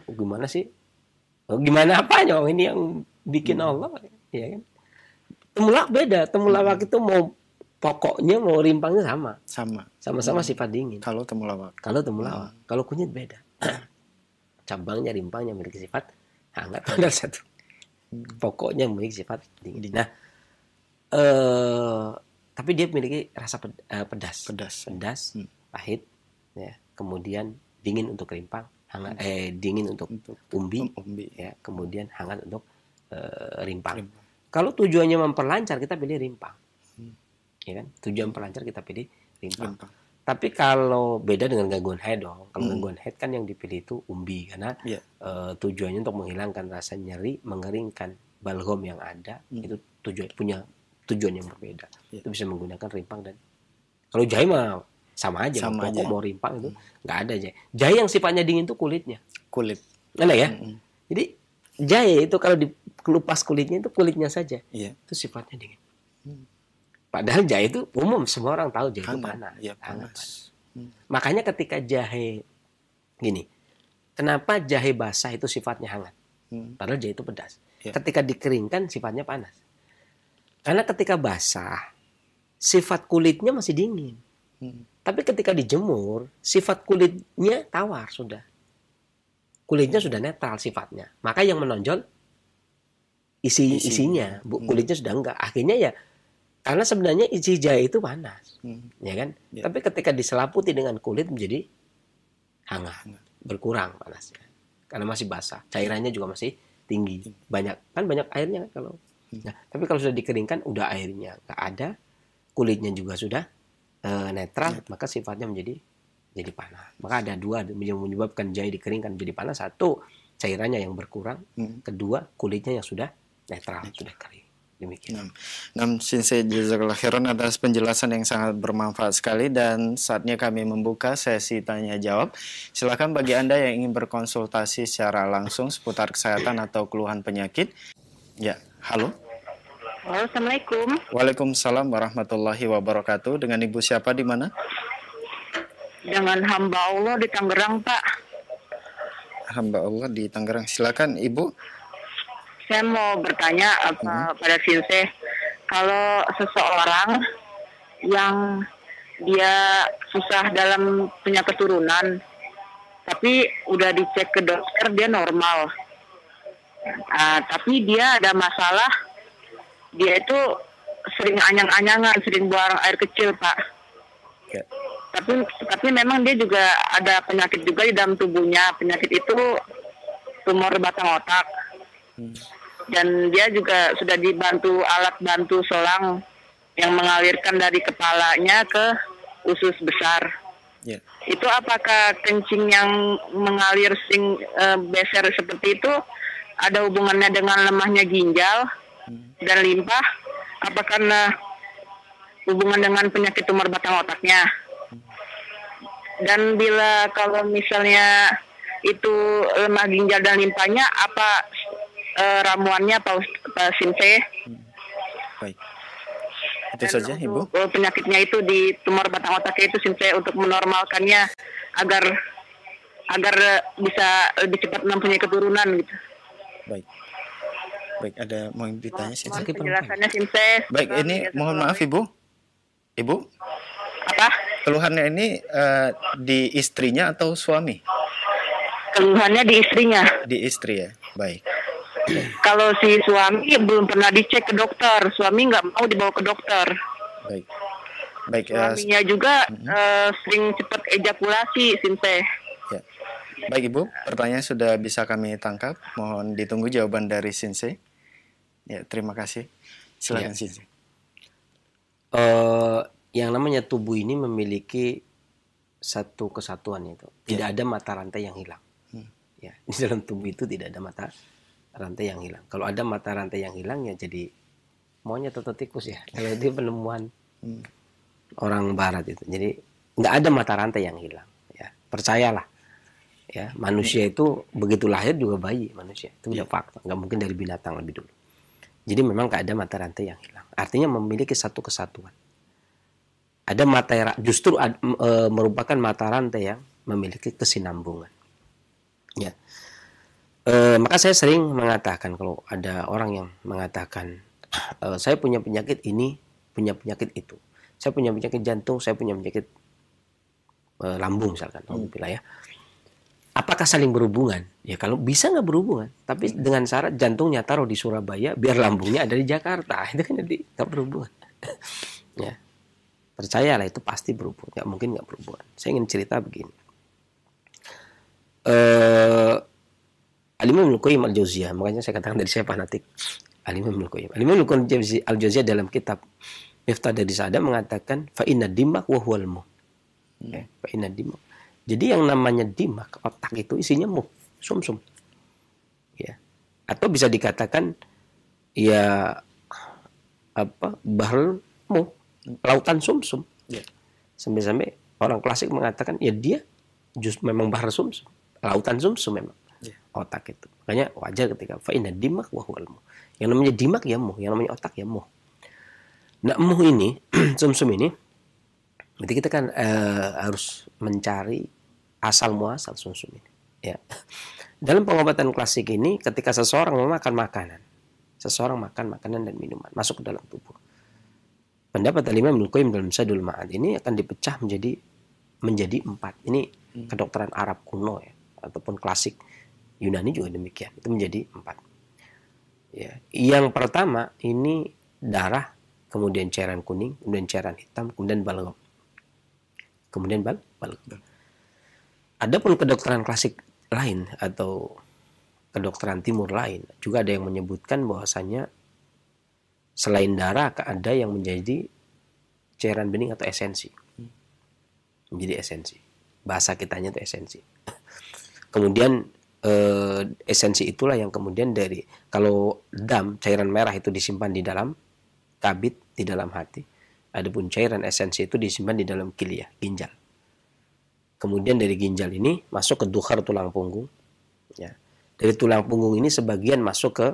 Gimana sih? Gimana apanya? Ini yang bikin Allah, ya kan. Temulawak beda. Temulawak itu mau pokoknya mau rimpangnya sama-sama sifat dingin. Kalau temulawak. Kalau kunyit beda. Cabangnya, rimpangnya memiliki sifat hangat, ada satu. Pokoknya memiliki sifat dingin. Nah, tapi dia memiliki rasa pedas, pahit, ya. Kemudian dingin untuk rimpang, hangat, dingin untuk umbi, ya. Kemudian hangat untuk rimpang. Kalau tujuannya memperlancar, kita pilih rimpang, ya kan? Tujuan pelancar kita pilih rimpang. Tapi kalau beda dengan gangguan haid dong. Kalau gangguan haid kan yang dipilih itu umbi karena tujuannya untuk menghilangkan rasa nyeri, mengeringkan balgam yang ada. Itu punya tujuan yang berbeda. Itu bisa menggunakan rimpang dan kalau jahe mah sama aja. Pokok mau rimpang itu nggak ada jahe. Jahe yang sifatnya dingin itu kulitnya. Mana ya? Jadi jahe itu kalau dikelupas kulitnya itu kulitnya saja. Itu sifatnya dingin. Padahal jahe itu umum, semua orang tahu jahe itu panas. Panas. Makanya ketika jahe gini, kenapa jahe basah itu sifatnya hangat? Padahal jahe itu pedas. Ketika dikeringkan sifatnya panas. Karena ketika basah, sifat kulitnya masih dingin. Tapi ketika dijemur, sifat kulitnya tawar sudah. Kulitnya sudah netral sifatnya. Maka yang menonjol isinya, kulitnya sudah enggak. Akhirnya ya karena sebenarnya isi jahe itu panas, ya kan? Tapi ketika diselaputi dengan kulit menjadi hangat, berkurang panasnya. Karena masih basah, cairannya juga masih tinggi, banyak airnya kan kalau. Nah, tapi kalau sudah dikeringkan, udah airnya nggak ada, kulitnya juga sudah netral, maka sifatnya menjadi panas. Maka ada 2 yang menyebabkan jahe dikeringkan menjadi panas. 1, cairannya yang berkurang. 2, kulitnya yang sudah netral, sudah kering. Demikian. Sensei jazakallahu khairan atas penjelasan yang sangat bermanfaat sekali dan saatnya kami membuka sesi tanya jawab. Silakan bagi Anda yang ingin berkonsultasi secara langsung seputar kesehatan atau keluhan penyakit. Ya, halo. Halo, Assalamualaikum. Waalaikumsalam warahmatullahi wabarakatuh. Dengan Ibu siapa di mana? Dengan hamba Allah di Tangerang, Pak. Hamba Allah di Tangerang. Silakan Ibu. Saya mau bertanya pada Sensei, kalau seseorang yang dia susah dalam punya keturunan, tapi udah dicek ke dokter dia normal, tapi dia ada masalah, dia itu sering anyang-anyangan, sering buang air kecil, Pak. Ya. Tapi memang dia juga ada penyakit juga di dalam tubuhnya. Penyakit itu tumor batang otak. Dan dia juga sudah dibantu alat bantu selang yang mengalirkan dari kepalanya ke usus besar. Ya. Itu apakah kencing yang mengalir beser seperti itu ada hubungannya dengan lemahnya ginjal dan limpa? Apa karena hubungan dengan penyakit tumor batang otaknya? Dan bila kalau misalnya itu lemah ginjal dan limpanya, apa ramuannya Pak Sinse? Baik. Itu Dan saja, Ibu. untuk penyakitnya itu di tumor batang otaknya itu Sinse untuk menormalkannya agar bisa lebih cepat mempunyai keturunan gitu. Baik. Baik, ada mau ditanya sih? Mohon penjelasannya Sinse. Baik, ini mohon maaf Ibu. Ibu, Apa? keluhannya ini di istrinya atau suami? Keluhannya di istrinya. Di istri ya. Baik. Kalau si suami belum pernah dicek ke dokter, suami nggak mau dibawa ke dokter. Baik. Baik, Suaminya juga sering cepat ejakulasi, Sinse. ya. Baik Ibu, pertanyaan sudah bisa kami tangkap. Mohon ditunggu jawaban dari Sinse. Ya, terima kasih. Silakan Sinse. Yang namanya tubuh ini memiliki satu kesatuan, itu tidak ada mata rantai yang hilang. Ya, di dalam tubuh itu tidak ada mata rantai yang hilang. Kalau ada mata rantai yang hilang ya jadi monyet atau tikus ya. Kalau itu penemuan orang barat itu. Jadi nggak ada mata rantai yang hilang. Ya, percayalah. Ya, manusia itu begitu lahir juga bayi manusia. Itu udah fakta. Nggak mungkin dari binatang lebih dulu. Jadi memang nggak ada mata rantai yang hilang. Artinya memiliki satu kesatuan. Ada mata justru merupakan mata rantai yang memiliki kesinambungan. Ya. Maka saya sering mengatakan kalau ada orang yang mengatakan saya punya penyakit ini, punya penyakit itu. Saya punya penyakit jantung, saya punya penyakit lambung misalkan, ya. Apakah saling berhubungan? Ya kalau bisa nggak berhubungan, tapi dengan syarat jantungnya taruh di Surabaya, biar lambungnya ada di Jakarta, itu kan jadi nggak berhubungan. Ya, percayalah itu pasti berhubungan, nggak mungkin nggak berhubungan. Saya ingin cerita begini. Al-Imam Ibnul Qayyim Al-Jauziyah, makanya saya katakan dari saya fanatik Al-Imam Ibnul Qayyim. Al-Imam Ibnul Qayyim Al-Jauziyah dalam kitab Miftah Dari Sa'adah mengatakan fa inna dimak wa huwal muh. Fa inna dimak. Jadi yang namanya dimak, otak itu isinya muh, sumsum. Ya. Atau bisa dikatakan ya bahrul muh, lautan sumsum. Ya. Sampai-sampai orang klasik mengatakan ya dia justru memang bahr sumsum, lautan sumsum memang. Otak itu. Makanya wajar ketika fa inna dimak wa huwal muh. Yang namanya dimak ya muh, yang namanya otak ya muh. Nah, muh ini, sumsum ini, berarti kita kan harus mencari asal muasal sumsum ini. Ya. Dalam pengobatan klasik ini, ketika seseorang memakan makanan, seseorang makan makanan dan minuman masuk ke dalam tubuh. Pendapat Al-Imam Ibnul Qayyim dalam Zadul Ma'ad ini akan dipecah menjadi 4. Ini kedokteran Arab kuno ya, ataupun klasik. Yunani juga demikian, itu menjadi 4. Ya. Yang pertama ini darah, kemudian cairan kuning, kemudian cairan hitam, kemudian balgam. Kemudian balgam. Adapun kedokteran klasik lain atau kedokteran timur lain, juga ada yang menyebutkan bahwasanya selain darah ada yang menjadi cairan bening atau esensi. Menjadi esensi. Bahasa kitanya itu esensi. Kemudian esensi itulah yang kemudian dari kalau dam, cairan merah itu disimpan di dalam kabid, di dalam hati. Adapun cairan esensi itu disimpan di dalam kilia, ginjal. Kemudian dari ginjal ini masuk ke dukhar tulang punggung. Ya. Dari tulang punggung ini sebagian masuk ke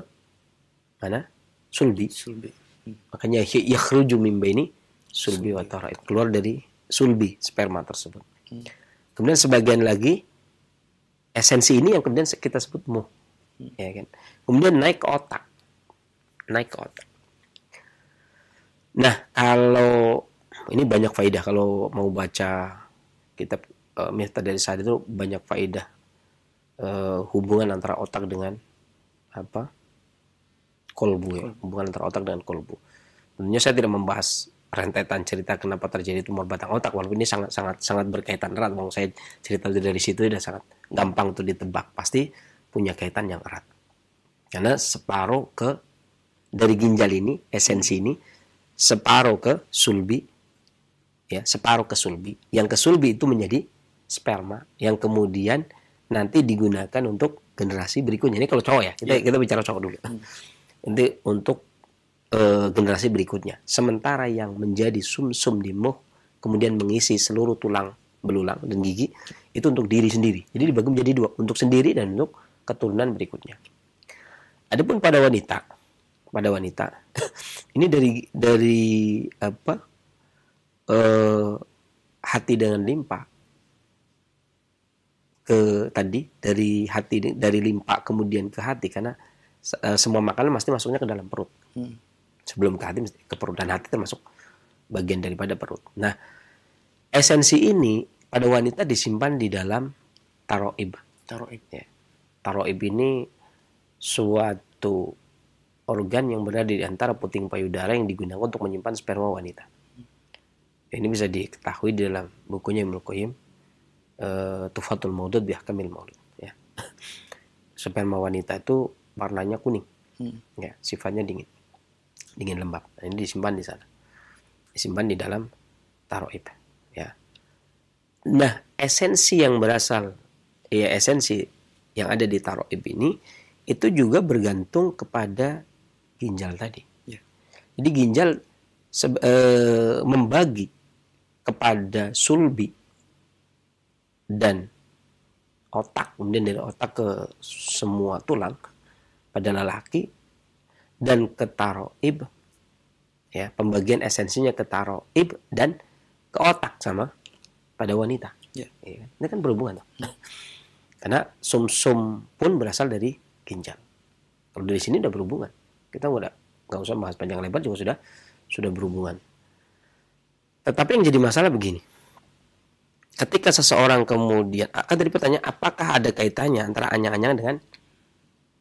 mana? Sulbi. Makanya yakhruju min baini sulbi wa tara'ib, keluar dari sulbi sperma tersebut. Kemudian sebagian lagi esensi ini yang kemudian kita sebut muh, ya kan. Kemudian naik ke otak. Nah, kalau ini banyak faedah kalau mau baca kitab Miftah Dari Sa'adah itu banyak faedah hubungan antara otak dengan kolbu ya, hubungan antara otak dengan kolbu. Tentunya saya tidak membahas rentetan cerita kenapa terjadi tumor batang otak, walaupun ini sangat berkaitan erat. Mau saya cerita dari situ sudah sangat gampang untuk ditebak, pasti punya kaitan yang erat. Karena separuh dari ginjal ini, esensi ini, separuh ke sulbi, ya, separuh ke sulbi. Yang ke sulbi itu menjadi sperma, yang kemudian nanti digunakan untuk generasi berikutnya. Ini kalau cowok ya, kita bicara cowok dulu. Nanti untuk generasi berikutnya. Sementara yang menjadi sumsum di muh, kemudian mengisi seluruh tulang belulang dan gigi, itu untuk diri sendiri. Jadi dibagi menjadi dua, untuk sendiri dan untuk keturunan berikutnya. Adapun pada wanita ini dari apa? Hati dengan limpa ke tadi, dari limpa kemudian ke hati, karena semua makanan pasti masuknya ke dalam perut. Sebelum ke hati, ke perut, dan hati termasuk bagian daripada perut. Nah, esensi ini pada wanita disimpan di dalam taroib. Ya. Taroib ini suatu organ yang berada di antara puting payudara yang digunakan untuk menyimpan sperma wanita. Ini bisa diketahui di dalam bukunya Ibnu Qayyim, Tuhfatul Maudud bi Ahkamil Maulud. Ya. Sperma wanita itu warnanya kuning, ya, sifatnya dingin lembab. Nah, ini disimpan di sana, disimpan di dalam taroib. Ya. Nah, esensi yang ada di taroib ini itu juga bergantung kepada ginjal tadi. Ya. Jadi ginjal membagi kepada sulbi dan otak, kemudian dari otak ke semua tulang pada lelaki, dan ke taroib, ya, pembagian esensinya ke taroib dan ke otak sama pada wanita. Ya, ini kan berhubungan, karena sumsum pun berasal dari ginjal. Kalau dari sini udah berhubungan, kita nggak usah bahas panjang lebar juga sudah berhubungan. Tetapi yang jadi masalah begini, ketika seseorang kemudian, kan tadi pertanyaan, apakah ada kaitannya antara anyang-anyang dengan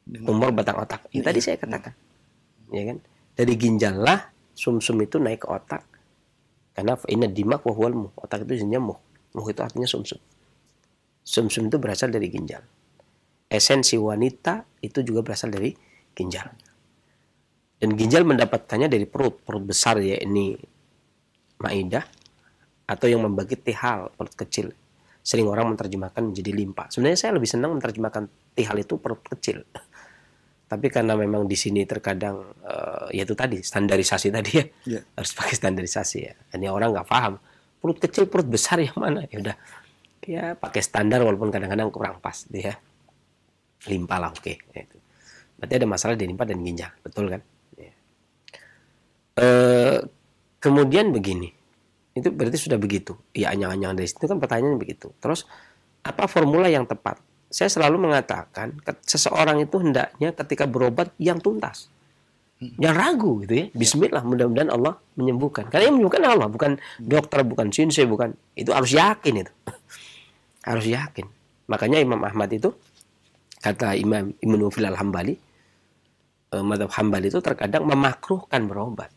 tumor batang otak? Ini tadi saya katakan, ya kan, dari ginjal lah sumsum itu naik ke otak, karena inna dimak wa huwal muh, otak itu isinya muh itu artinya sumsum. Sumsum itu berasal dari ginjal. Esensi wanita itu juga berasal dari ginjal. Dan ginjal mendapatkannya dari perut besar, ya, ini maidah, atau yang membagi tihal, perut kecil. Sering orang menerjemahkan menjadi limpa. Sebenarnya saya lebih senang menerjemahkan tihal itu perut kecil. Tapi karena memang di sini terkadang yaitu tadi standarisasi tadi, ya. Harus pakai standarisasi, ya. Ini orang nggak paham. Perut kecil, perut besar yang mana? Ya udah, ya pakai standar walaupun kadang-kadang kurang pas, ya. Limpa lah, oke. Itu. Berarti ada masalah di limpa dan ginjal, betul kan? Ya. Kemudian begini, itu berarti sudah begitu. Ya, anyang-anyang dari situ kan pertanyaannya begitu. Terus apa formula yang tepat? Saya selalu mengatakan seseorang itu hendaknya ketika berobat yang tuntas, yang ragu, gitu ya. Bismillah, mudah-mudahan Allah menyembuhkan. Karena yang menyembuhkan Allah, bukan dokter, bukan sinsei, bukan. Itu harus yakin itu, harus yakin. Makanya Imam Ahmad itu, kata Imam Ibnu Fil Al-Hambali, mazhab Hambali itu terkadang memakruhkan berobat.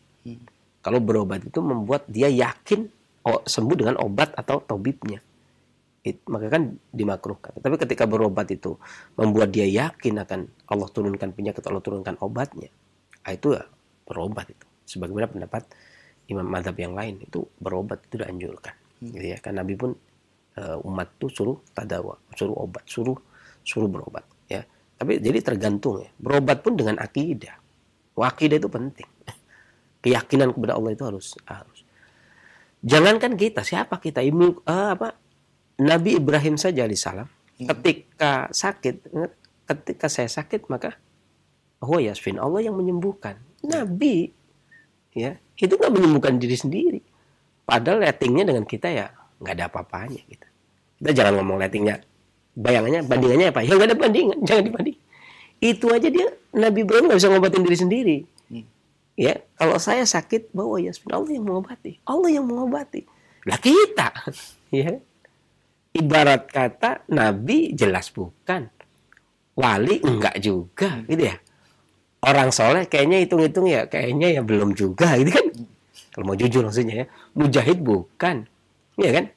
Kalau berobat itu membuat dia yakin sembuh dengan obat atau tabibnya, maka kan dimakruhkan. Tapi ketika berobat itu membuat dia yakin akan Allah turunkan penyakit, Allah turunkan obatnya, itu ya berobat itu. Sebagaimana pendapat imam mazhab yang lain, itu berobat itu dianjurkan, gitu ya. Kan Nabi pun umat tuh suruh tadawa, suruh obat, suruh berobat, ya. Tapi jadi tergantung, ya. Berobat pun dengan akidah. Akidah itu penting. Keyakinan kepada Allah itu harus. Jangankan kita, siapa kita? Nabi Ibrahim saja alaihissalam, ketika saya sakit, maka yasfin, Allah yang menyembuhkan. Nabi, ya, itu nggak menyembuhkan diri sendiri. Padahal ratingnya dengan kita ya nggak ada apa-apanya. Kita jangan ngomong ratingnya, bayangannya, bandingannya apa? Ya nggak ada bandingan, jangan dibanding. Itu aja Nabi Ibrahim nggak bisa ngobatin diri sendiri. Ya, kalau saya sakit, bahwa yasfin, Allah yang mengobati. Allah yang mengobati. Lah kita, ya. Ibarat kata Nabi jelas bukan, wali enggak juga, gitu ya. Orang soleh kayaknya hitung-hitung ya, kayaknya ya belum juga, gitu kan. Kalau mau jujur maksudnya ya, mujahid bukan. Iya kan?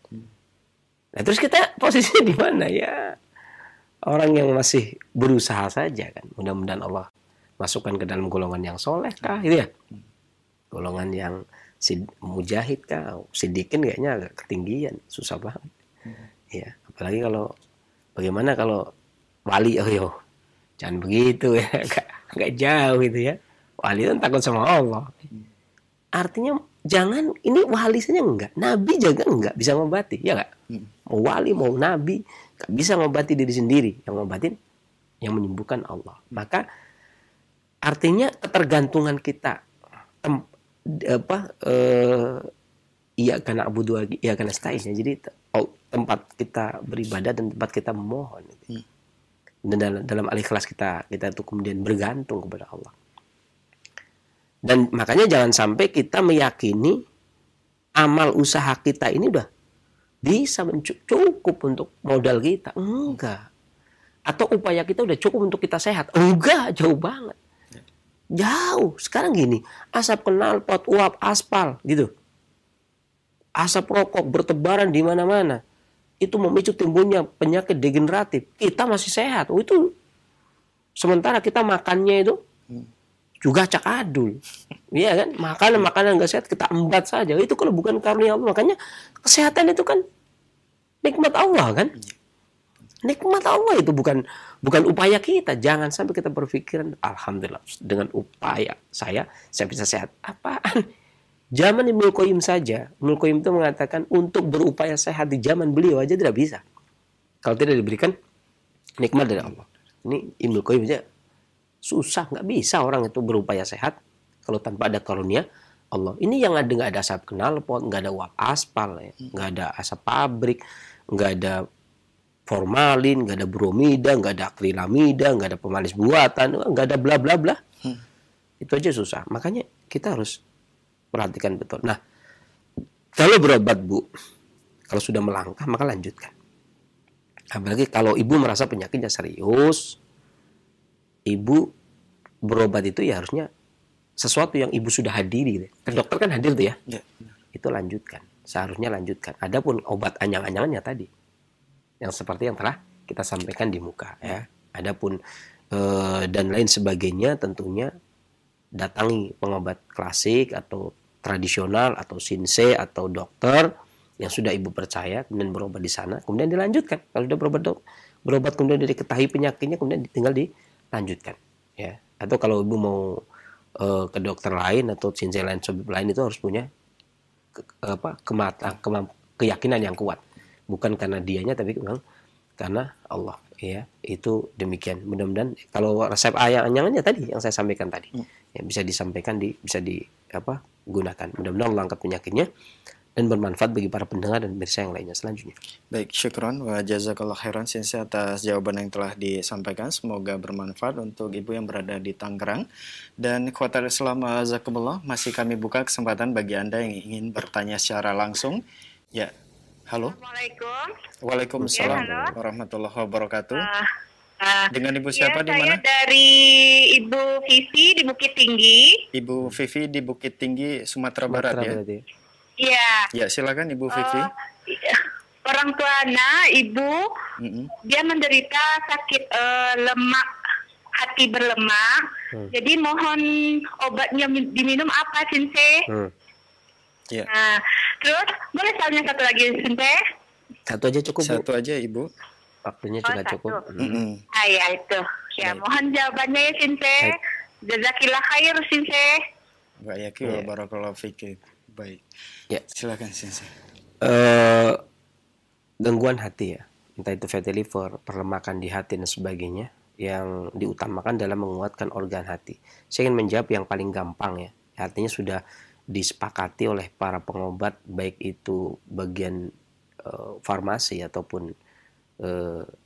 Nah, terus kita posisinya di mana ya? Orang yang masih berusaha saja kan. Mudah-mudahan Allah masukkan ke dalam golongan yang soleh kah, gitu ya? Golongan yang mujahid kah? Sidikin kayaknya agak ketinggian, susah banget. Ya, apalagi kalau bagaimana kalau wali, jangan begitu ya, agak jauh gitu ya. Wali itu takut sama Allah. Artinya jangan, ini wali saja enggak, nabi juga enggak bisa ngobati, ya enggak? Mau wali mau nabi enggak bisa ngobati diri sendiri, yang ngobatin yang menyembuhkan Allah. Maka artinya ketergantungan kita iya karena abudu iya karena stain ya. Jadi tempat kita beribadah dan tempat kita memohon. Dan dalam al-ikhlas kita itu kemudian bergantung kepada Allah. Dan makanya jangan sampai kita meyakini amal usaha kita ini udah bisa cukup untuk modal kita. Enggak. Atau upaya kita udah cukup untuk kita sehat. Enggak, jauh banget. Jauh. Sekarang gini, asap knalpot, uap, aspal gitu. Asap rokok bertebaran di mana-mana. Itu memicu timbulnya penyakit degeneratif. Kita masih sehat. Itu sementara kita makannya itu juga cakadul. Iya kan? Makanan enggak sehat kita embat saja. Itu kalau bukan karunia Allah. Makanya kesehatan itu kan nikmat Allah kan? Nikmat Allah itu bukan upaya kita. Jangan sampai kita berpikiran alhamdulillah dengan upaya saya bisa sehat. Apaan? Zaman Ibnu Qayyim saja, Ibnu Qayyim itu mengatakan untuk berupaya sehat di zaman beliau aja tidak bisa. Kalau tidak diberikan nikmat dari Allah. Ini Ibnu Qayyim aja susah, nggak bisa orang itu berupaya sehat kalau tanpa ada karunia Allah. Ini yang ada nggak ada asap knalpot, nggak ada uap aspal, ya. Nggak ada asap pabrik, nggak ada formalin, nggak ada bromida, nggak ada akrilamida, nggak ada pemanis buatan, nggak ada bla bla bla. Itu aja susah. Makanya kita harus perhatikan betul. Nah, kalau berobat Bu, kalau sudah melangkah maka lanjutkan. Apalagi kalau ibu merasa penyakitnya serius, ibu berobat itu ya harusnya sesuatu yang ibu sudah hadiri. Kan dokter kan hadir tuh ya. Itu lanjutkan. Seharusnya lanjutkan. Adapun obat anyang-anyangannya tadi, yang seperti yang telah kita sampaikan di muka ya. Adapun dan lain sebagainya tentunya datangi pengobat klasik atau tradisional atau sinse atau dokter yang sudah ibu percaya, kemudian berobat di sana, kemudian dilanjutkan. Kalau sudah berobat kemudian diketahui penyakitnya, kemudian tinggal dilanjutkan ya. Atau kalau ibu mau ke dokter lain atau sinse lain itu harus punya keyakinan yang kuat, bukan karena dianya tapi memang karena Allah ya. Itu demikian. Mudah-mudahan kalau resep anyangannya tadi yang saya sampaikan tadi ya, bisa disampaikan bisa gunakan. Mudah-mudahan Allah angkat penyakitnya dan bermanfaat bagi para pendengar dan pemirsa yang lainnya selanjutnya. Baik, syukron wa jazakallah khairan Sensei atas jawaban yang telah disampaikan. Semoga bermanfaat untuk ibu yang berada di Tangerang. Dan Ikhwatal Islam azakumullah, masih kami buka kesempatan bagi Anda yang ingin bertanya secara langsung. Ya, halo. Assalamualaikum. Waalaikumsalam warahmatullahi wabarakatuh. Dengan Ibu siapa di mana? Saya dari Ibu Vivi di Bukit Tinggi. Ibu Vivi di Bukit Tinggi, Sumatera Barat ya? Iya. Ya, silakan Ibu Vivi. Orang tua anak, ibu, dia menderita sakit lemak, hati berlemak. Jadi mohon obatnya diminum apa, Sensei? Ya. Nah, terus boleh tanya satu lagi, Sensei? Satu aja cukup, Bu. Satu aja, Ibu. Waktunya juga cukup. Ya itu. Ya, mohon jawabannya ya, Sensei. Jazakillah khair, Sensei. Wa yaki wa barakallahu fiki. Baik. Ya. Silakan, Sensei. Gangguan hati ya, entah itu fatty liver, perlemakan di hati dan sebagainya, yang diutamakan dalam menguatkan organ hati. Saya ingin menjawab yang paling gampang ya. Artinya sudah disepakati oleh para pengobat, baik itu bagian farmasi ataupun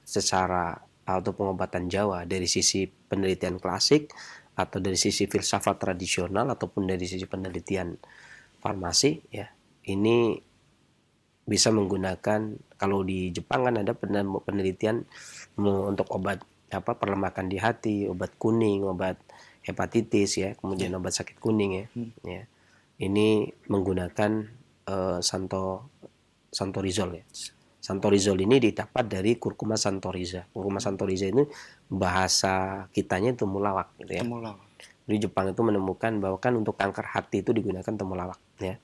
secara atau pengobatan Jawa dari sisi penelitian klasik atau dari sisi filsafat tradisional ataupun dari sisi penelitian farmasi ya. Ini bisa menggunakan, kalau di Jepang kan ada penelitian untuk obat perlemakan di hati, obat kuning, obat hepatitis ya, kemudian obat sakit kuning ya. ini menggunakan santorizol ya. Santorizol ini didapat dari Curcuma santoriza. Curcuma santoriza itu bahasa kitanya temulawak gitu ya. Temulawak. Di Jepang itu menemukan bahwa kan untuk kanker hati itu digunakan temulawak ya.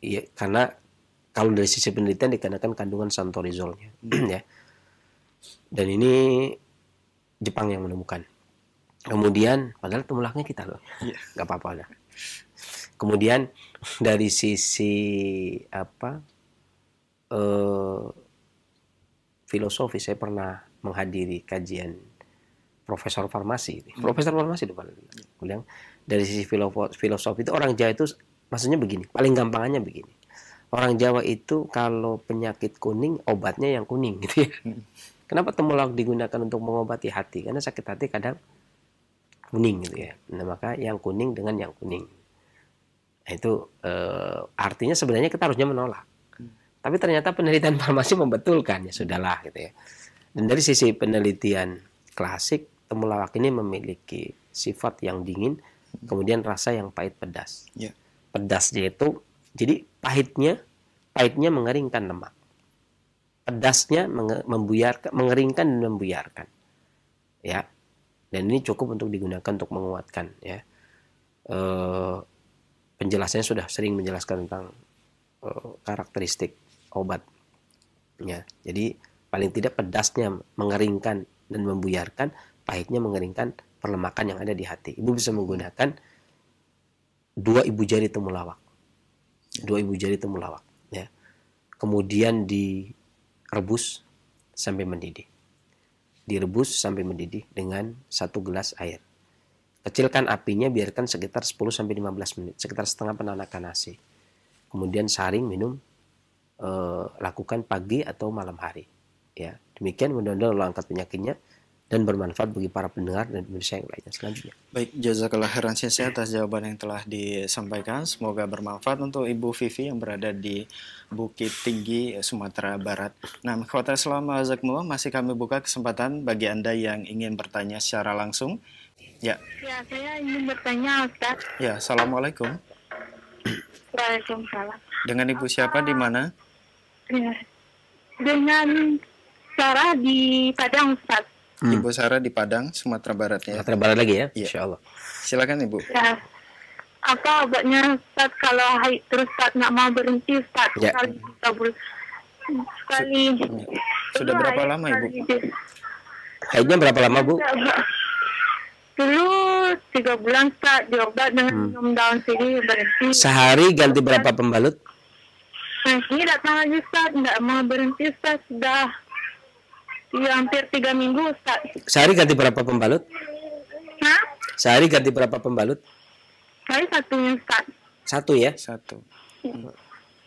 Ya karena kalau dari sisi penelitian dikarenakan kandungan santorizolnya ya. Dan ini Jepang yang menemukan. Kemudian padahal temulawaknya kita loh. Nggak apa-apa lah. Kemudian dari sisi filosofi, saya pernah menghadiri kajian profesor farmasi. Profesor farmasi itu bilang dari sisi filosofi itu orang Jawa itu maksudnya begini, paling gampangannya begini. Orang Jawa itu kalau penyakit kuning obatnya yang kuning gitu ya. Kenapa temulawak digunakan untuk mengobati hati? Karena sakit hati kadang kuning gitu ya. Nah, maka yang kuning dengan yang kuning. Nah, itu artinya sebenarnya kita harusnya menolak. Tapi ternyata penelitian farmasi membetulkan, ya sudahlah gitu ya. Dan dari sisi penelitian klasik, temulawak ini memiliki sifat yang dingin, kemudian rasa yang pahit pedas. Yeah. Pedasnya itu, jadi pahitnya mengeringkan lemak. Pedasnya mengeringkan dan membuyarkan. Ya. Dan ini cukup untuk digunakan untuk menguatkan ya. Penjelasannya sudah sering menjelaskan tentang karakteristik obat ya. Jadi paling tidak pedasnya mengeringkan dan membuyarkan, pahitnya mengeringkan perlemakan yang ada di hati. Ibu bisa menggunakan 2 ibu jari temulawak. 2 ibu jari temulawak ya. Kemudian direbus sampai mendidih. Direbus sampai mendidih dengan 1 gelas air. Kecilkan apinya, biarkan sekitar 10-15 menit, sekitar setengah penanakan nasi. Kemudian saring minum, lakukan pagi atau malam hari. Ya, demikian mudah-mudahan Allah angkat penyakitnya dan bermanfaat bagi para pendengar dan pemirsa yang lainnya selanjutnya. Baik, jazakallah khairan saya atas jawaban yang telah disampaikan. Semoga bermanfaat untuk Ibu Vivi yang berada di Bukit Tinggi, Sumatera Barat. Nah, khotbah selama azakumullah, masih kami buka kesempatan bagi Anda yang ingin bertanya secara langsung. Ya. Ya, saya ingin bertanya, Ustaz. Ya, assalamualaikum. Waalaikumsalam. Dengan Ibu siapa di mana? Ya. Dengan Sarah di Padang, Ustaz. Ibu Sarah di Padang, Sumatera Barat ya. Sumatera Barat lagi ya, Iya. Insya Allah. Silakan Ibu. Ya. Apa obatnya, Ustaz, kalau haid terus Ustaz nggak mau berhenti, Ustaz? Ya. Sekali. Sudah berapa lama Ibu? Haidnya berapa lama Bu? Dulu 3 bulan, Ustaz, diobat dengan minum daun sirih, berhenti. Sehari ganti berapa pembalut? Nah, ini datang lagi, Ustaz, nggak mau berhenti, Ustaz, sudah hampir 3 minggu, Ustaz. Sehari ganti berapa pembalut? Hah? Sehari ganti berapa pembalut? Saya satunya, Ustaz. 1 ya? 1.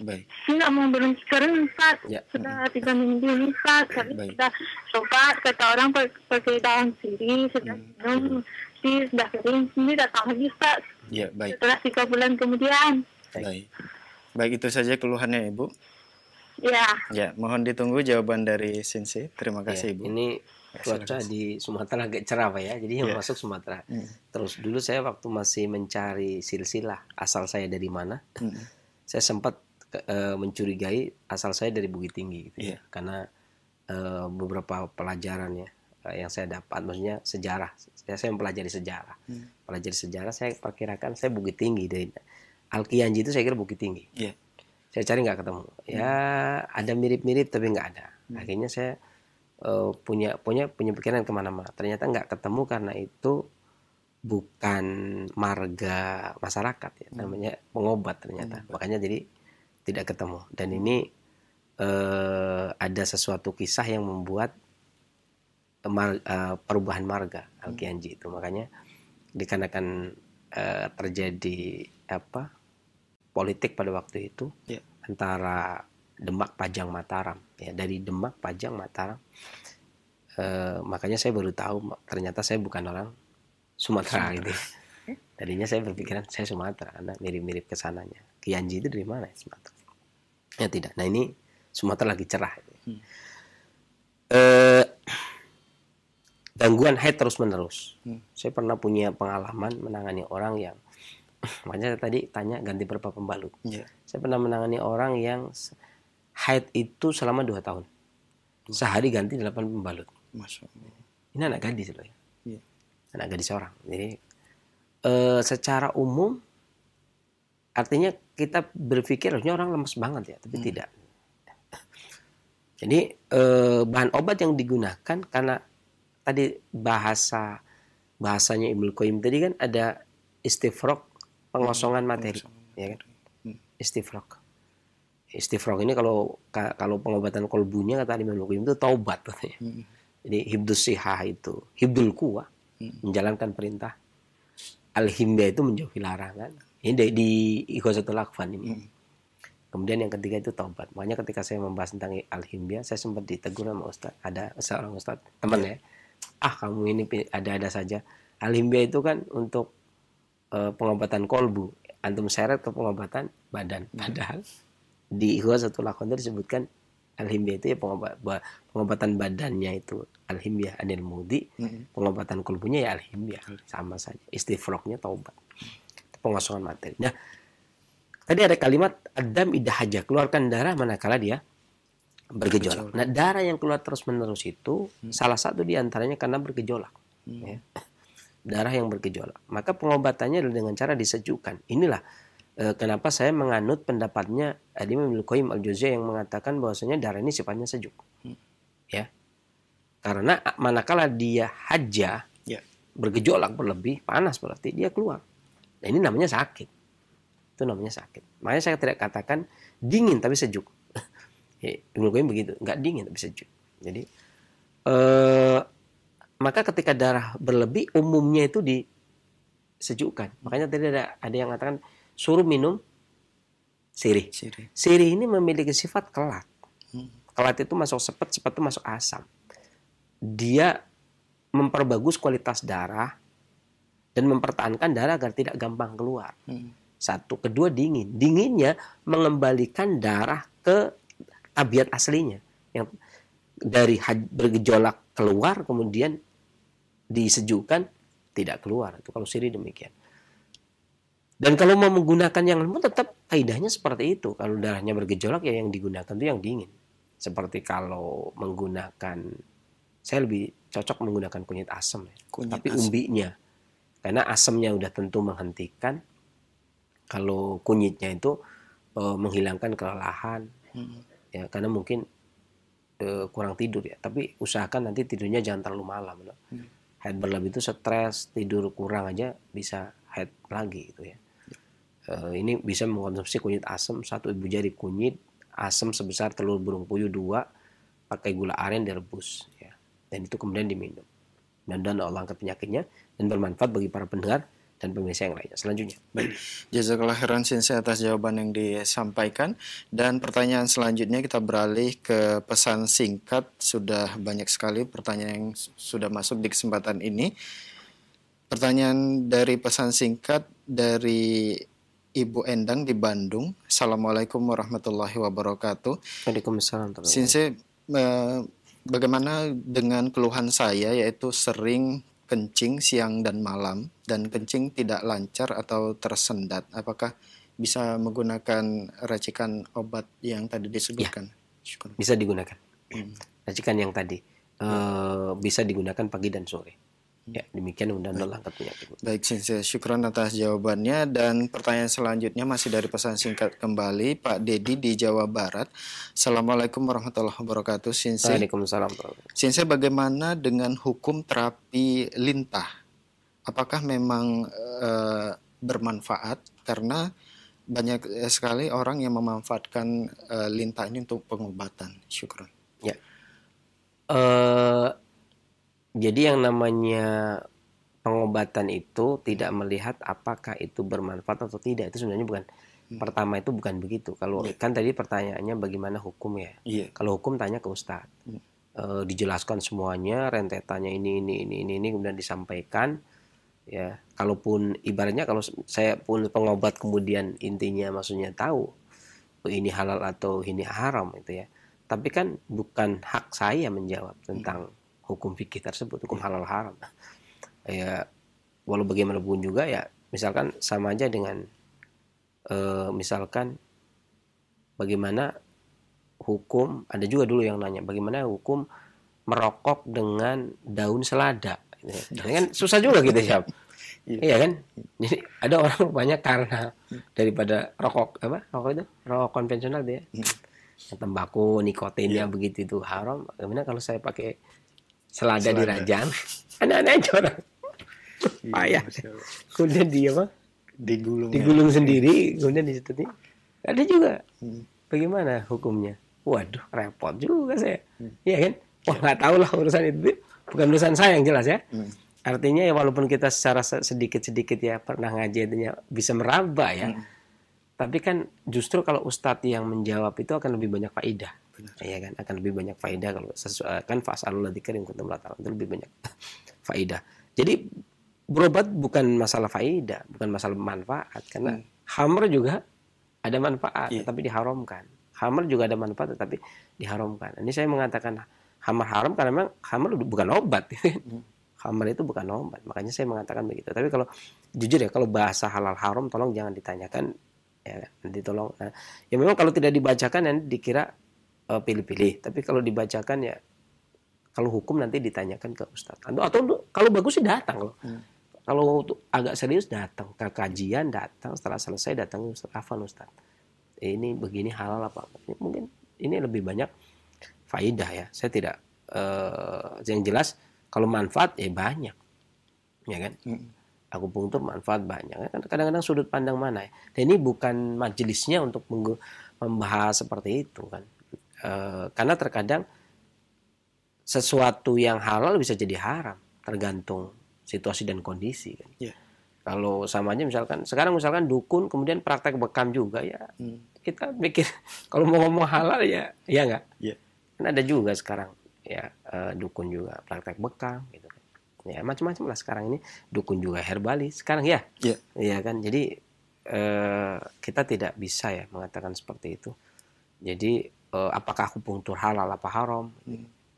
Baik. Ini nggak mau berhenti kering, Ustaz. Ya. Sudah 3 minggu ini, Ustaz. Tapi Baik. sudah coba, kata orang pakai daun sirih, sudah minum, sudah kering, ini datang lagi, Ustaz. Ya, baik. Setelah 3 bulan kemudian. Baik. Baik, itu saja keluhannya Ibu. Ya. Ya, mohon ditunggu jawaban dari Sinsi. Terima kasih Ibu. Ini cuaca di Sumatera agak cerah Pak ya. Jadi yang masuk Sumatera. Terus dulu saya waktu masih mencari silsilah asal saya dari mana, saya sempat mencurigai asal saya dari Bukit Tinggi gitu ya. Karena beberapa pelajaran ya yang saya dapat, maksudnya sejarah. Saya mempelajari sejarah. Pelajari sejarah, saya perkirakan saya Bukit Tinggi dari Alkianji itu saya kira Bukit Tinggi. Iya. Saya cari nggak ketemu. Ya ada mirip-mirip tapi nggak ada. Akhirnya saya punya pikiran kemana-mana. Ternyata nggak ketemu karena itu bukan marga masyarakat ya, namanya pengobat ternyata. Makanya jadi tidak ketemu. Dan ini ada sesuatu kisah yang membuat perubahan marga Alkianji itu. Makanya dikarenakan terjadi politik pada waktu itu antara Demak, Pajang, Mataram ya, dari Demak, Pajang, Mataram, makanya saya baru tahu ternyata saya bukan orang Sumatera gitu. Tadinya saya berpikiran saya Sumatera karena mirip-mirip kesananya. Kianji itu dari mana ya, Sumatera? Ya tidak. Nah ini Sumatera lagi cerah. Gangguan haid terus menerus. Saya pernah punya pengalaman menangani orang yang Makanya tadi tanya ganti berapa pembalut. Iya. Saya pernah menangani orang yang haid itu selama 2 tahun. Sehari ganti 8 pembalut. Masya Allah. Ini anak gadis loh ya. Iya. Anak gadis orang. Jadi secara umum artinya kita berpikir harusnya orang lemes banget ya, tapi tidak. Jadi bahan obat yang digunakan karena tadi bahasanya Ibnu Qayyim tadi kan ada istifraq, pengosongan materi, ya kan? Istifraq. Istifraq ini kalau pengobatan kolbunya kata Ibnu Qayyim itu taubat katanya. Jadi hibdus sihah itu, hibdul quwah, menjalankan perintah. Al-himya itu menjauhi larangan. Ini di Ighasatul Lakhfan ini. Kemudian yang ketiga itu taubat. Makanya ketika saya membahas tentang al-himya, saya sempat ditegur sama Ustaz. Ada seorang Ustaz, teman ya. Kamu ini ada-ada saja. Al-himya itu kan untuk pengobatan kolbu. Antum seret ke pengobatan badan. Padahal di Ighasatul Lakhfan disebutkan al-himya itu ya pengobatan badannya itu al-himya anil mudi, pengobatan kolbunya ya al-himya, sama saja. Istifraqnya taubat, pengosongan materi. Nah, tadi ada kalimat adam idahaja, keluarkan darah manakala dia bergejolak. Nah, darah yang keluar terus-menerus itu salah satu diantaranya karena bergejolak. Ya. Darah yang bergejolak. Maka pengobatannya adalah dengan cara disejukkan. Inilah kenapa saya menganut pendapatnya Imam Ibnu Qayyim al-Jauziyah yang mengatakan bahwasanya darah ini sifatnya sejuk. Ya. Karena manakala dia haja, bergejolak berlebih, panas berarti dia keluar. Nah, ini namanya sakit. Itu namanya sakit. Makanya saya tidak katakan dingin tapi sejuk. Ibnu Qayyim begitu, enggak dingin tapi sejuk. Jadi maka ketika darah berlebih umumnya itu disejukkan. Makanya tadi ada yang mengatakan suruh minum sirih. Sirih ini memiliki sifat kelat. Kelat itu masuk sepet itu masuk asam. Dia memperbagus kualitas darah dan mempertahankan darah agar tidak gampang keluar. Satu, kedua dingin. Dinginnya mengembalikan darah ke tabiat aslinya. Yang dari bergejolak keluar kemudian disejukkan tidak keluar. Itu kalau sirih demikian. Dan kalau mau menggunakan yang lembut tetap kaidahnya seperti itu. Kalau darahnya bergejolak ya yang digunakan itu yang dingin. Seperti kalau menggunakan, saya lebih cocok menggunakan kunyit asam ya. Tapi umbinya. Karena asamnya udah tentu menghentikan. Kalau kunyitnya itu menghilangkan kelelahan. Ya, karena mungkin kurang tidur ya. Tapi usahakan nanti tidurnya jangan terlalu malam. Haid berlebih itu stres, tidur kurang aja bisa haid lagi gitu ya. Ini bisa mengkonsumsi kunyit asam 1 ibu jari kunyit asam sebesar telur burung puyuh 2 pakai gula aren direbus ya. Dan itu kemudian diminum. Dan Allah angkat penyakitnya dan bermanfaat bagi para pendengar dan pemirsa yang lainnya. Selanjutnya. Baik. Jazakallah khairan Sensei atas jawaban yang disampaikan. Dan pertanyaan selanjutnya kita beralih ke pesan singkat. Sudah banyak sekali pertanyaan yang sudah masuk di kesempatan ini. Pertanyaan dari pesan singkat dari Ibu Endang di Bandung. Assalamualaikum warahmatullahi wabarakatuh. Waalaikumsalam. Sensei, bagaimana dengan keluhan saya yaitu sering kencing siang dan malam dan kencing tidak lancar atau tersendat? Apakah bisa menggunakan racikan obat yang tadi disebutkan? Ya, bisa digunakan. Racikan yang tadi bisa digunakan pagi dan sore. Ya, demikian mudah-mudahan angkat penyakit. Baik, Sensei, syukran atas jawabannya. Dan pertanyaan selanjutnya masih dari pesan singkat kembali, Pak Dedi di Jawa Barat. Assalamualaikum warahmatullahi wabarakatuh, Sensei. Waalaikumsalam. Sensei, bagaimana dengan hukum terapi lintah? Apakah memang bermanfaat? Karena banyak sekali orang yang memanfaatkan lintah ini untuk pengobatan. Syukran. Ya. Jadi yang namanya pengobatan itu tidak melihat apakah itu bermanfaat atau tidak. Itu sebenarnya bukan pertama itu bukan begitu. Kalau kan tadi pertanyaannya bagaimana hukum ya. Kalau hukum tanya ke Ustadz. Dijelaskan semuanya, rentetannya ini kemudian disampaikan. Ya, kalaupun ibaratnya kalau saya pun pengobat kemudian intinya maksudnya tahu ini halal atau ini haram itu ya. Tapi kan bukan hak saya menjawab tentang hukum fikih tersebut, hukum halal haram. Ya, walau bagaimanapun juga ya misalkan sama aja dengan misalkan bagaimana hukum, ada juga dulu yang nanya bagaimana hukum merokok dengan daun selada. Ini kan susah juga gitu siap. Iya kan? Jadi ada orang banyak karena daripada rokok itu rokok konvensional dia. Tembakau, nikotinnya begitu itu haram. Bagaimana kalau saya pakai selada di rajang? Aneh-aneh aja orang. Payah. Kemudian dia digulung sendiri, kemudian di situ nih. Ada juga. Bagaimana hukumnya? Waduh, repot juga saya. Iya kan? Wah, nggak tahu lah urusan itu. Bukan urusan saya yang jelas ya. Artinya ya walaupun kita secara sedikit-sedikit ya pernah ngaji bisa meraba ya. Tapi kan justru kalau ustadz yang menjawab itu akan lebih banyak faidah. Ya kan? Akan lebih banyak faidah kalau kan fas'alul dzikra in kuntum la ta'lamun, itu lebih banyak faidah. Jadi berobat bukan masalah faidah, bukan masalah manfaat, karena khamr juga ada manfaat tapi diharamkan. Khamr juga ada manfaat tapi diharamkan. Ini saya mengatakan khamr haram karena memang khamr bukan obat. Khamr itu bukan obat, makanya saya mengatakan begitu. Tapi kalau jujur ya, kalau bahasa halal haram tolong jangan ditanyakan ya, nanti tolong. Nah, ya memang kalau tidak dibacakan nanti dikira pilih-pilih. Tapi kalau dibacakan ya, kalau hukum nanti ditanyakan ke ustadz. Atau kalau bagus sih datang loh. Kalau agak serius datang ke kajian, datang setelah selesai datang ustadz Afan ustadz. Ini begini halal apa? Mungkin ini lebih banyak faidah ya. Saya tidak yang jelas kalau manfaat ya banyak. Ya kan? Akupunktur manfaat banyak. Kadang-kadang sudut pandang mana ya. Dan ini bukan majelisnya untuk membahas seperti itu kan. Karena terkadang sesuatu yang halal bisa jadi haram, tergantung situasi dan kondisi kan. Kalau sama aja misalkan sekarang misalkan dukun kemudian praktek bekam juga ya. Kita mikir kalau mau ngomong halal ya enggak. Kan ada juga sekarang ya dukun juga praktek bekam gitu kan. Ya macam-macam lah sekarang ini, dukun juga herbalis sekarang ya. Iya kan. Jadi kita tidak bisa ya mengatakan seperti itu. Jadi apakah akupunktur halal apa haram?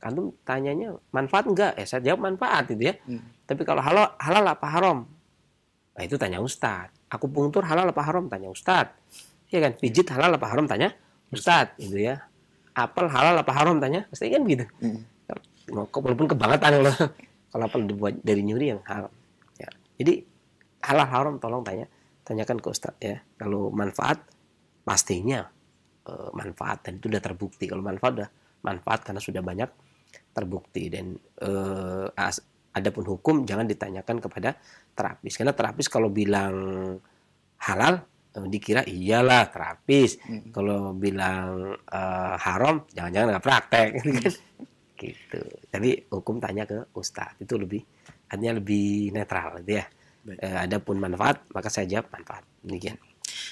Antum tanyanya manfaat enggak? Ya saya jawab manfaat itu ya. Tapi kalau halal apa haram? Nah itu tanya ustadz. Akupunktur halal apa haram? Tanya ustadz. Ya kan, pijit halal apa haram? Tanya ustadz gitu ya. Apel halal apa haram? Tanya ustadz kan gitu. Walaupun kebangetan kalau apel dibuat dari nyuri yang haram. Ya. Jadi halal haram tolong tanyakan ke ustadz ya. Kalau manfaat pastinya manfaat dan itu sudah terbukti. Kalau manfaat karena sudah banyak terbukti. Dan adapun hukum jangan ditanyakan kepada terapis, karena terapis kalau bilang halal dikira iyalah terapis, kalau bilang haram jangan-jangan nggak praktek gitu. Tapi hukum tanya ke ustadz itu artinya lebih netral gitu ya. Adapun manfaat maka saya jawab manfaat. Demikian.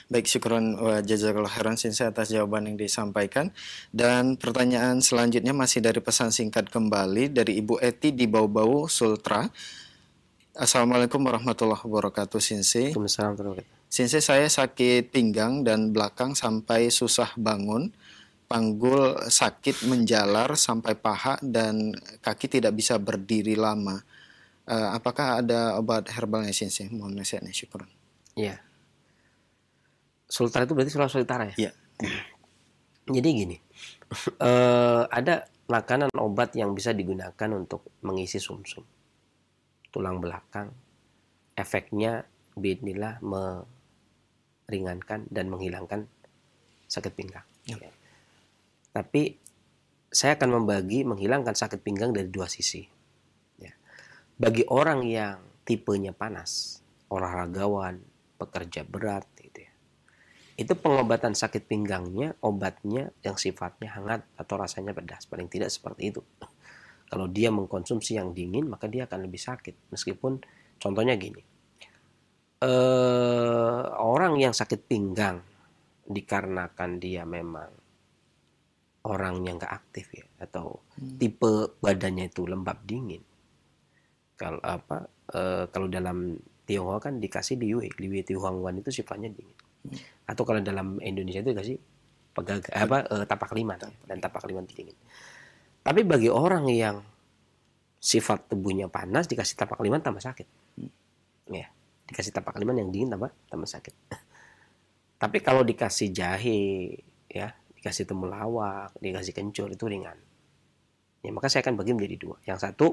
Baik, syukron wa jazakallahu khairan Sensei atas jawaban yang disampaikan. Dan pertanyaan selanjutnya masih dari pesan singkat kembali dari Ibu Eti di Bau-Bau Sultra. Assalamualaikum warahmatullahi wabarakatuh Sensei. Waalaikumsalam. Sensei, saya sakit pinggang dan belakang sampai susah bangun. Panggul sakit menjalar sampai paha dan kaki tidak bisa berdiri lama. Apakah ada obat herbalnya Sensei? Mohon nasihatnya, syukron. Iya. Sultra itu berarti Sulawesi Utara ya? Iya. Jadi gini, ada makanan obat yang bisa digunakan untuk mengisi sumsum tulang belakang. Efeknya biidznillah meringankan dan menghilangkan sakit pinggang. Ya. Tapi saya akan membagi menghilangkan sakit pinggang dari dua sisi. Ya. Bagi orang yang tipenya panas, olahragawan, pekerja berat, itu pengobatan sakit pinggangnya, obatnya yang sifatnya hangat atau rasanya pedas. Paling tidak seperti itu. Kalau dia mengkonsumsi yang dingin, maka dia akan lebih sakit. Meskipun contohnya gini. Orang yang sakit pinggang dikarenakan dia memang orang yang gak aktif ya. Atau tipe badannya itu lembab dingin. Kalau dalam Tionghoa kan dikasih liwe Tionghoan itu sifatnya dingin. Atau kalau dalam Indonesia itu dikasih tapak liman dan tapak liman dingin. Tapi bagi orang yang sifat tubuhnya panas dikasih tapak liman tambah sakit. Ya. Dikasih tapak kaliman yang dingin tambah sakit. Tapi kalau dikasih jahe, ya, dikasih temulawak, dikasih kencur, itu ringan. Ya, maka saya akan bagi menjadi 2. Yang satu,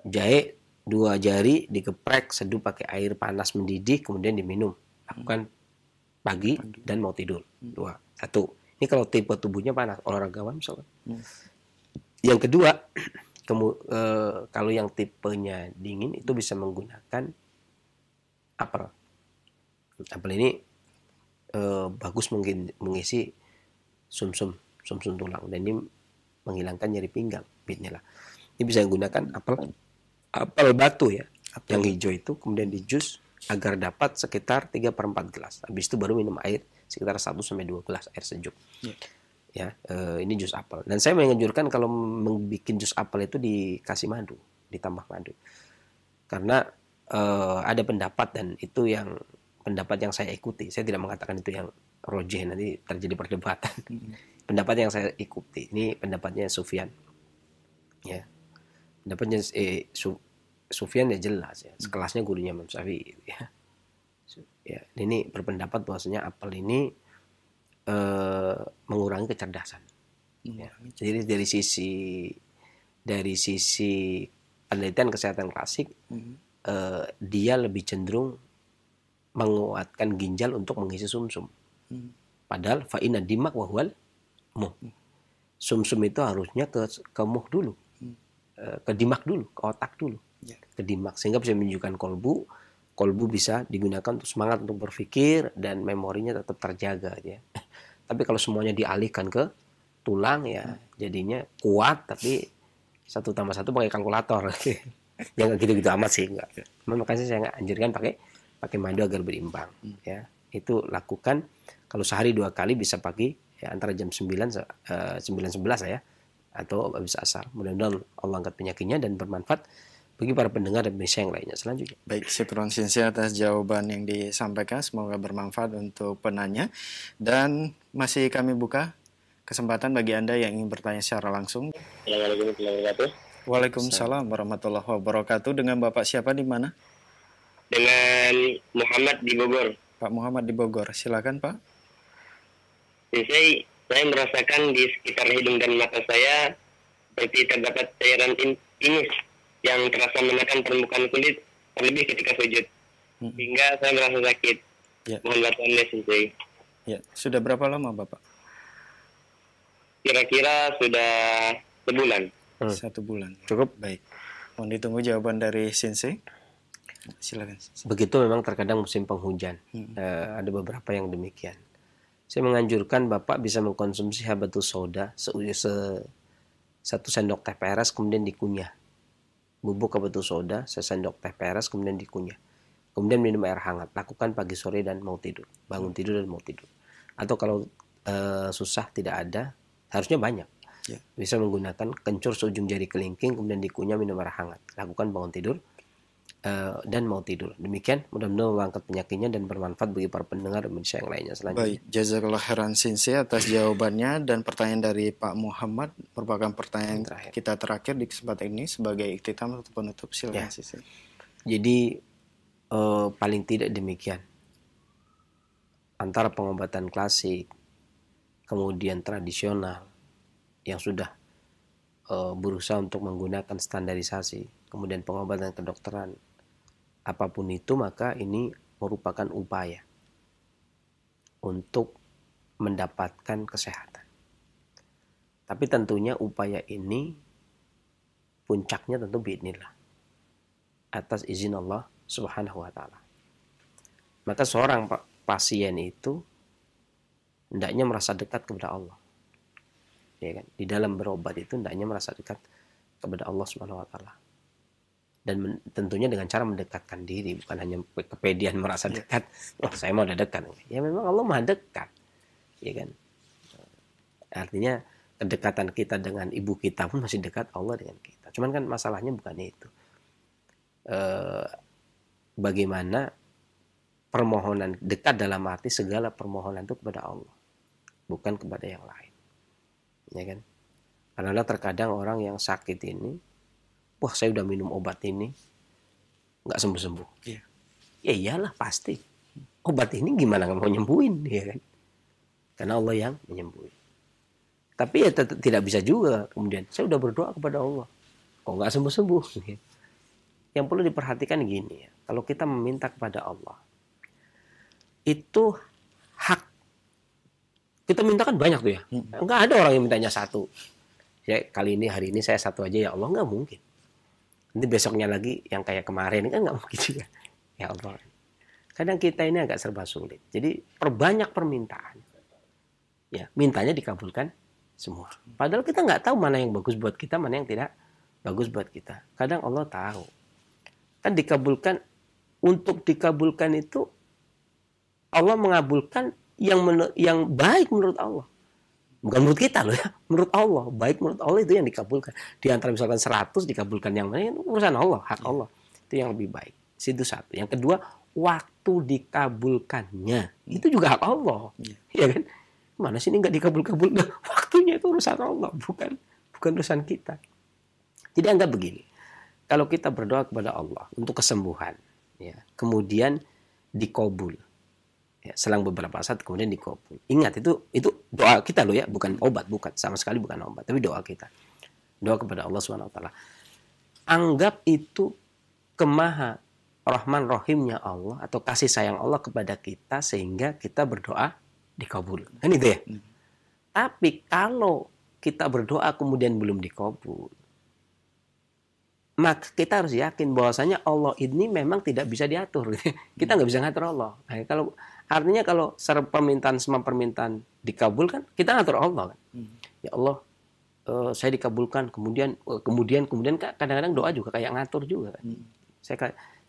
jahe 2 jari digeprek, seduh pakai air panas mendidih, kemudian diminum. Lakukan pagi dan mau tidur. 2. 1. Ini kalau tipe tubuhnya panas, olahragawan misalkan. Yang kedua, kalau yang tipenya dingin itu bisa menggunakan apel. Apel ini bagus mengisi sumsum tulang, dan ini menghilangkan nyeri pinggang. Bismillah. Ini bisa menggunakan apel batu ya, yang hijau itu, kemudian di jus agar dapat sekitar 3/4 gelas. Habis itu baru minum air sekitar 1-2 gelas air sejuk. Ya, ini jus apel. Dan saya menganjurkan kalau membuat jus apel itu dikasih madu, ditambah madu. Karena ada pendapat, dan itu yang pendapat yang saya ikuti. Saya tidak mengatakan itu yang rojih, nanti terjadi perdebatan. Pendapat yang saya ikuti, ini pendapatnya Sufyan. Ya. Pendapatnya Sufyan ya jelas ya, sekelasnya gurunya Imam Syafi'i ya. Ya, ini berpendapat bahwasanya apel ini mengurangi kecerdasan. Ya. Jadi dari sisi penelitian kesehatan klasik, dia lebih cenderung menguatkan ginjal untuk mengisi sumsum. Padahal fa'inna dimak wahwal muh. Sumsum itu harusnya ke muh dulu, ke dimak dulu, ke otak dulu, ke dimak, sehingga bisa menunjukkan kolbu bisa digunakan untuk semangat untuk berpikir dan memorinya tetap terjaga ya. Tapi kalau semuanya dialihkan ke tulang ya, jadinya kuat tapi 1+1 pakai kalkulator. Jangan gitu-gitu amat sih, enggak. Makanya saya nggak anjurkan pakai madu agar berimbang ya. Itu lakukan kalau sehari 2 kali, bisa pagi ya, antara jam 9-11 ya, atau habis asar. Mudah-mudahan Allah angkat penyakitnya dan bermanfaat bagi para pendengar dan pemirsa yang lainnya. Selanjutnya. Baik, syukron Sinsi atas jawaban yang disampaikan. Semoga bermanfaat untuk penanya. Dan masih kami buka kesempatan bagi Anda yang ingin bertanya secara langsung. Assalamualaikum warahmatullahi wabarakatuh. Waalaikumsalam warahmatullahi wabarakatuh. Dengan Bapak siapa di mana? Dengan Muhammad di Bogor. Pak Muhammad di Bogor. Silakan, Pak. Saya merasakan di sekitar hidung dan mata saya seperti terdapat cairan ingus yang terasa menekan permukaan kulit, terlebih ketika sujud, hingga saya merasa sakit. Ya. Mohon bantuannya, Sensei. Ya, sudah berapa lama Bapak? Kira-kira sudah sebulan. 1 bulan. Cukup. Baik. Mohon ditunggu jawaban dari Sensei. Silakan. Begitu memang terkadang musim penghujan. Ada beberapa yang demikian. Saya menganjurkan Bapak bisa mengkonsumsi habatus sauda 1 sendok teh peras, kemudian dikunyah. Bubuk habatus sauda 1 sendok teh peras, kemudian dikunyah. Kemudian minum air hangat. Lakukan pagi, sore, dan mau tidur. Bangun tidur dan mau tidur. Atau kalau susah tidak ada, harusnya banyak. Bisa menggunakan kencur seujung jari kelingking, kemudian dikunyah, minum air hangat. Lakukan bangun tidur dan mau tidur. Demikian, mudah-mudahan mengangkat penyakitnya dan bermanfaat bagi para pendengar dan manusia yang lainnya. Selanjutnya. Baik, jazakallah khairan Sinsi atas jawabannya, dan pertanyaan dari Pak Muhammad merupakan pertanyaan kita terakhir di kesempatan ini sebagai iktitam atau penutup. Silakan Sinsi. Jadi paling tidak demikian. Antara pengobatan klasik kemudian tradisional yang sudah berusaha untuk menggunakan standarisasi, kemudian pengobatan kedokteran, apapun itu, maka ini merupakan upaya untuk mendapatkan kesehatan. Tapi tentunya upaya ini puncaknya tentu biidznillah, atas izin Allah Subhanahu wa ta'ala. Maka seorang pasien itu hendaknya merasa dekat kepada Allah. Ya kan? Di dalam berobat itu hendaknya merasa dekat kepada Allah Subhanahu wa ta'ala. Dan tentunya dengan cara mendekatkan diri, bukan hanya kepedian merasa dekat. Oh, saya mau dekat. Ya memang Allah Maha dekat. Ya kan? Artinya kedekatan kita dengan ibu kita pun masih dekat Allah dengan kita. Cuman kan masalahnya bukan itu. Bagaimana permohonan dekat dalam arti segala permohonan itu kepada Allah, bukan kepada yang lain. Ya kan? Karena terkadang orang yang sakit ini, wah saya udah minum obat ini nggak sembuh-sembuh. Ya iyalah pasti. Obat ini gimana nggak mau nyembuhin, ya kan? Karena Allah yang menyembuhin. Tapi ya tidak bisa juga kemudian saya udah berdoa kepada Allah, kok nggak sembuh-sembuh. Yang perlu diperhatikan gini ya, kalau kita meminta kepada Allah, itu hak. Kita minta kan banyak tuh ya, nggak ada orang yang mintanya satu. Ya kali ini hari ini saya satu aja ya Allah, nggak mungkin. Nanti besoknya lagi yang kayak kemarin kan nggak mungkin juga. Ya Allah. Kadang kita ini agak serba sulit. Jadi perbanyak permintaan. Ya, mintanya dikabulkan semua. Padahal kita nggak tahu mana yang bagus buat kita, mana yang tidak bagus buat kita. Kadang Allah tahu. Kan dikabulkan, untuk dikabulkan itu Allah mengabulkan yang baik menurut Allah. Bukan menurut kita loh ya, menurut Allah. Baik menurut Allah itu yang dikabulkan. Di antara misalkan 100 dikabulkan yang mana, itu urusan Allah, hak Allah. Itu yang lebih baik. Itu satu. Yang kedua, waktu dikabulkannya. Itu juga hak Allah. Ya kan? Mana sih ini nggak dikabul-kabul? Waktunya itu urusan Allah, bukan urusan kita. Jadi anggap begini. Kalau kita berdoa kepada Allah untuk kesembuhan, ya, kemudian dikabul. Ya, selang beberapa saat kemudian dikabul. Ingat itu doa kita loh ya, bukan obat, bukan sama sekali bukan obat, tapi doa kita. Doa kepada Allah Subhanahu wa taala. Anggap itu kemaha Rahman Rahimnya Allah atau kasih sayang Allah kepada kita sehingga kita berdoa dikabul. Kan itu ya. Tapi kalau kita berdoa kemudian belum dikabul, maka kita harus yakin bahwasanya Allah ini memang tidak bisa diatur. Kita nggak bisa ngatur Allah. Nah, kalau permintaan semua permintaan dikabulkan, kita ngatur Allah kan. Ya Allah, saya dikabulkan. Kemudian kadang-kadang doa juga kayak ngatur juga kan.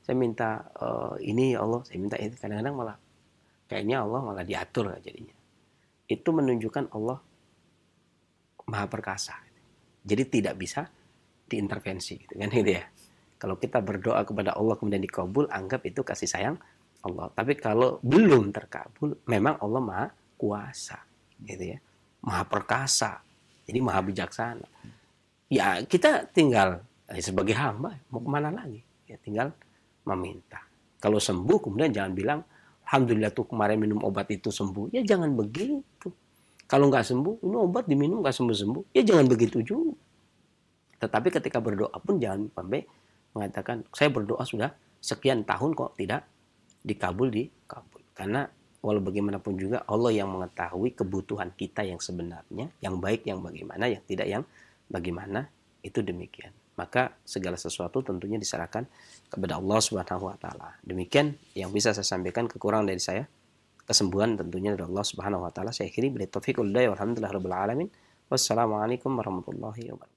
Saya minta ini ya Allah, saya minta ini. Kadang-kadang malah kayaknya Allah malah diatur jadinya. Itu menunjukkan Allah Maha Perkasa. Jadi tidak bisa diintervensi gitu kan gitu ya. Kalau kita berdoa kepada Allah kemudian dikabul, anggap itu kasih sayang Allah. Tapi kalau belum terkabul, memang Allah Maha Kuasa gitu ya. Maha Perkasa. Jadi Maha Bijaksana. Ya kita tinggal sebagai hamba mau kemana lagi? Ya tinggal meminta. Kalau sembuh kemudian jangan bilang alhamdulillah tuh kemarin minum obat itu sembuh. Ya jangan begitu. Kalau nggak sembuh, ini obat diminum nggak sembuh-sembuh. Ya jangan begitu juga. Tetapi ketika berdoa pun jangan sampai mengatakan saya berdoa sudah sekian tahun kok tidak dikabul. Karena walau bagaimanapun juga Allah yang mengetahui kebutuhan kita yang sebenarnya, yang baik yang bagaimana, yang tidak yang bagaimana, itu demikian. Maka segala sesuatu tentunya diserahkan kepada Allah Subhanahu wa taala. Demikian yang bisa saya sampaikan, kekurangan dari saya. Kesembuhan tentunya dari Allah Subhanahu wa taala. Saya akhiri, billahi taufiq wal hidayah, walhamdulillahirabbil alamin. Wassalamualaikum warahmatullahi wabarakatuh.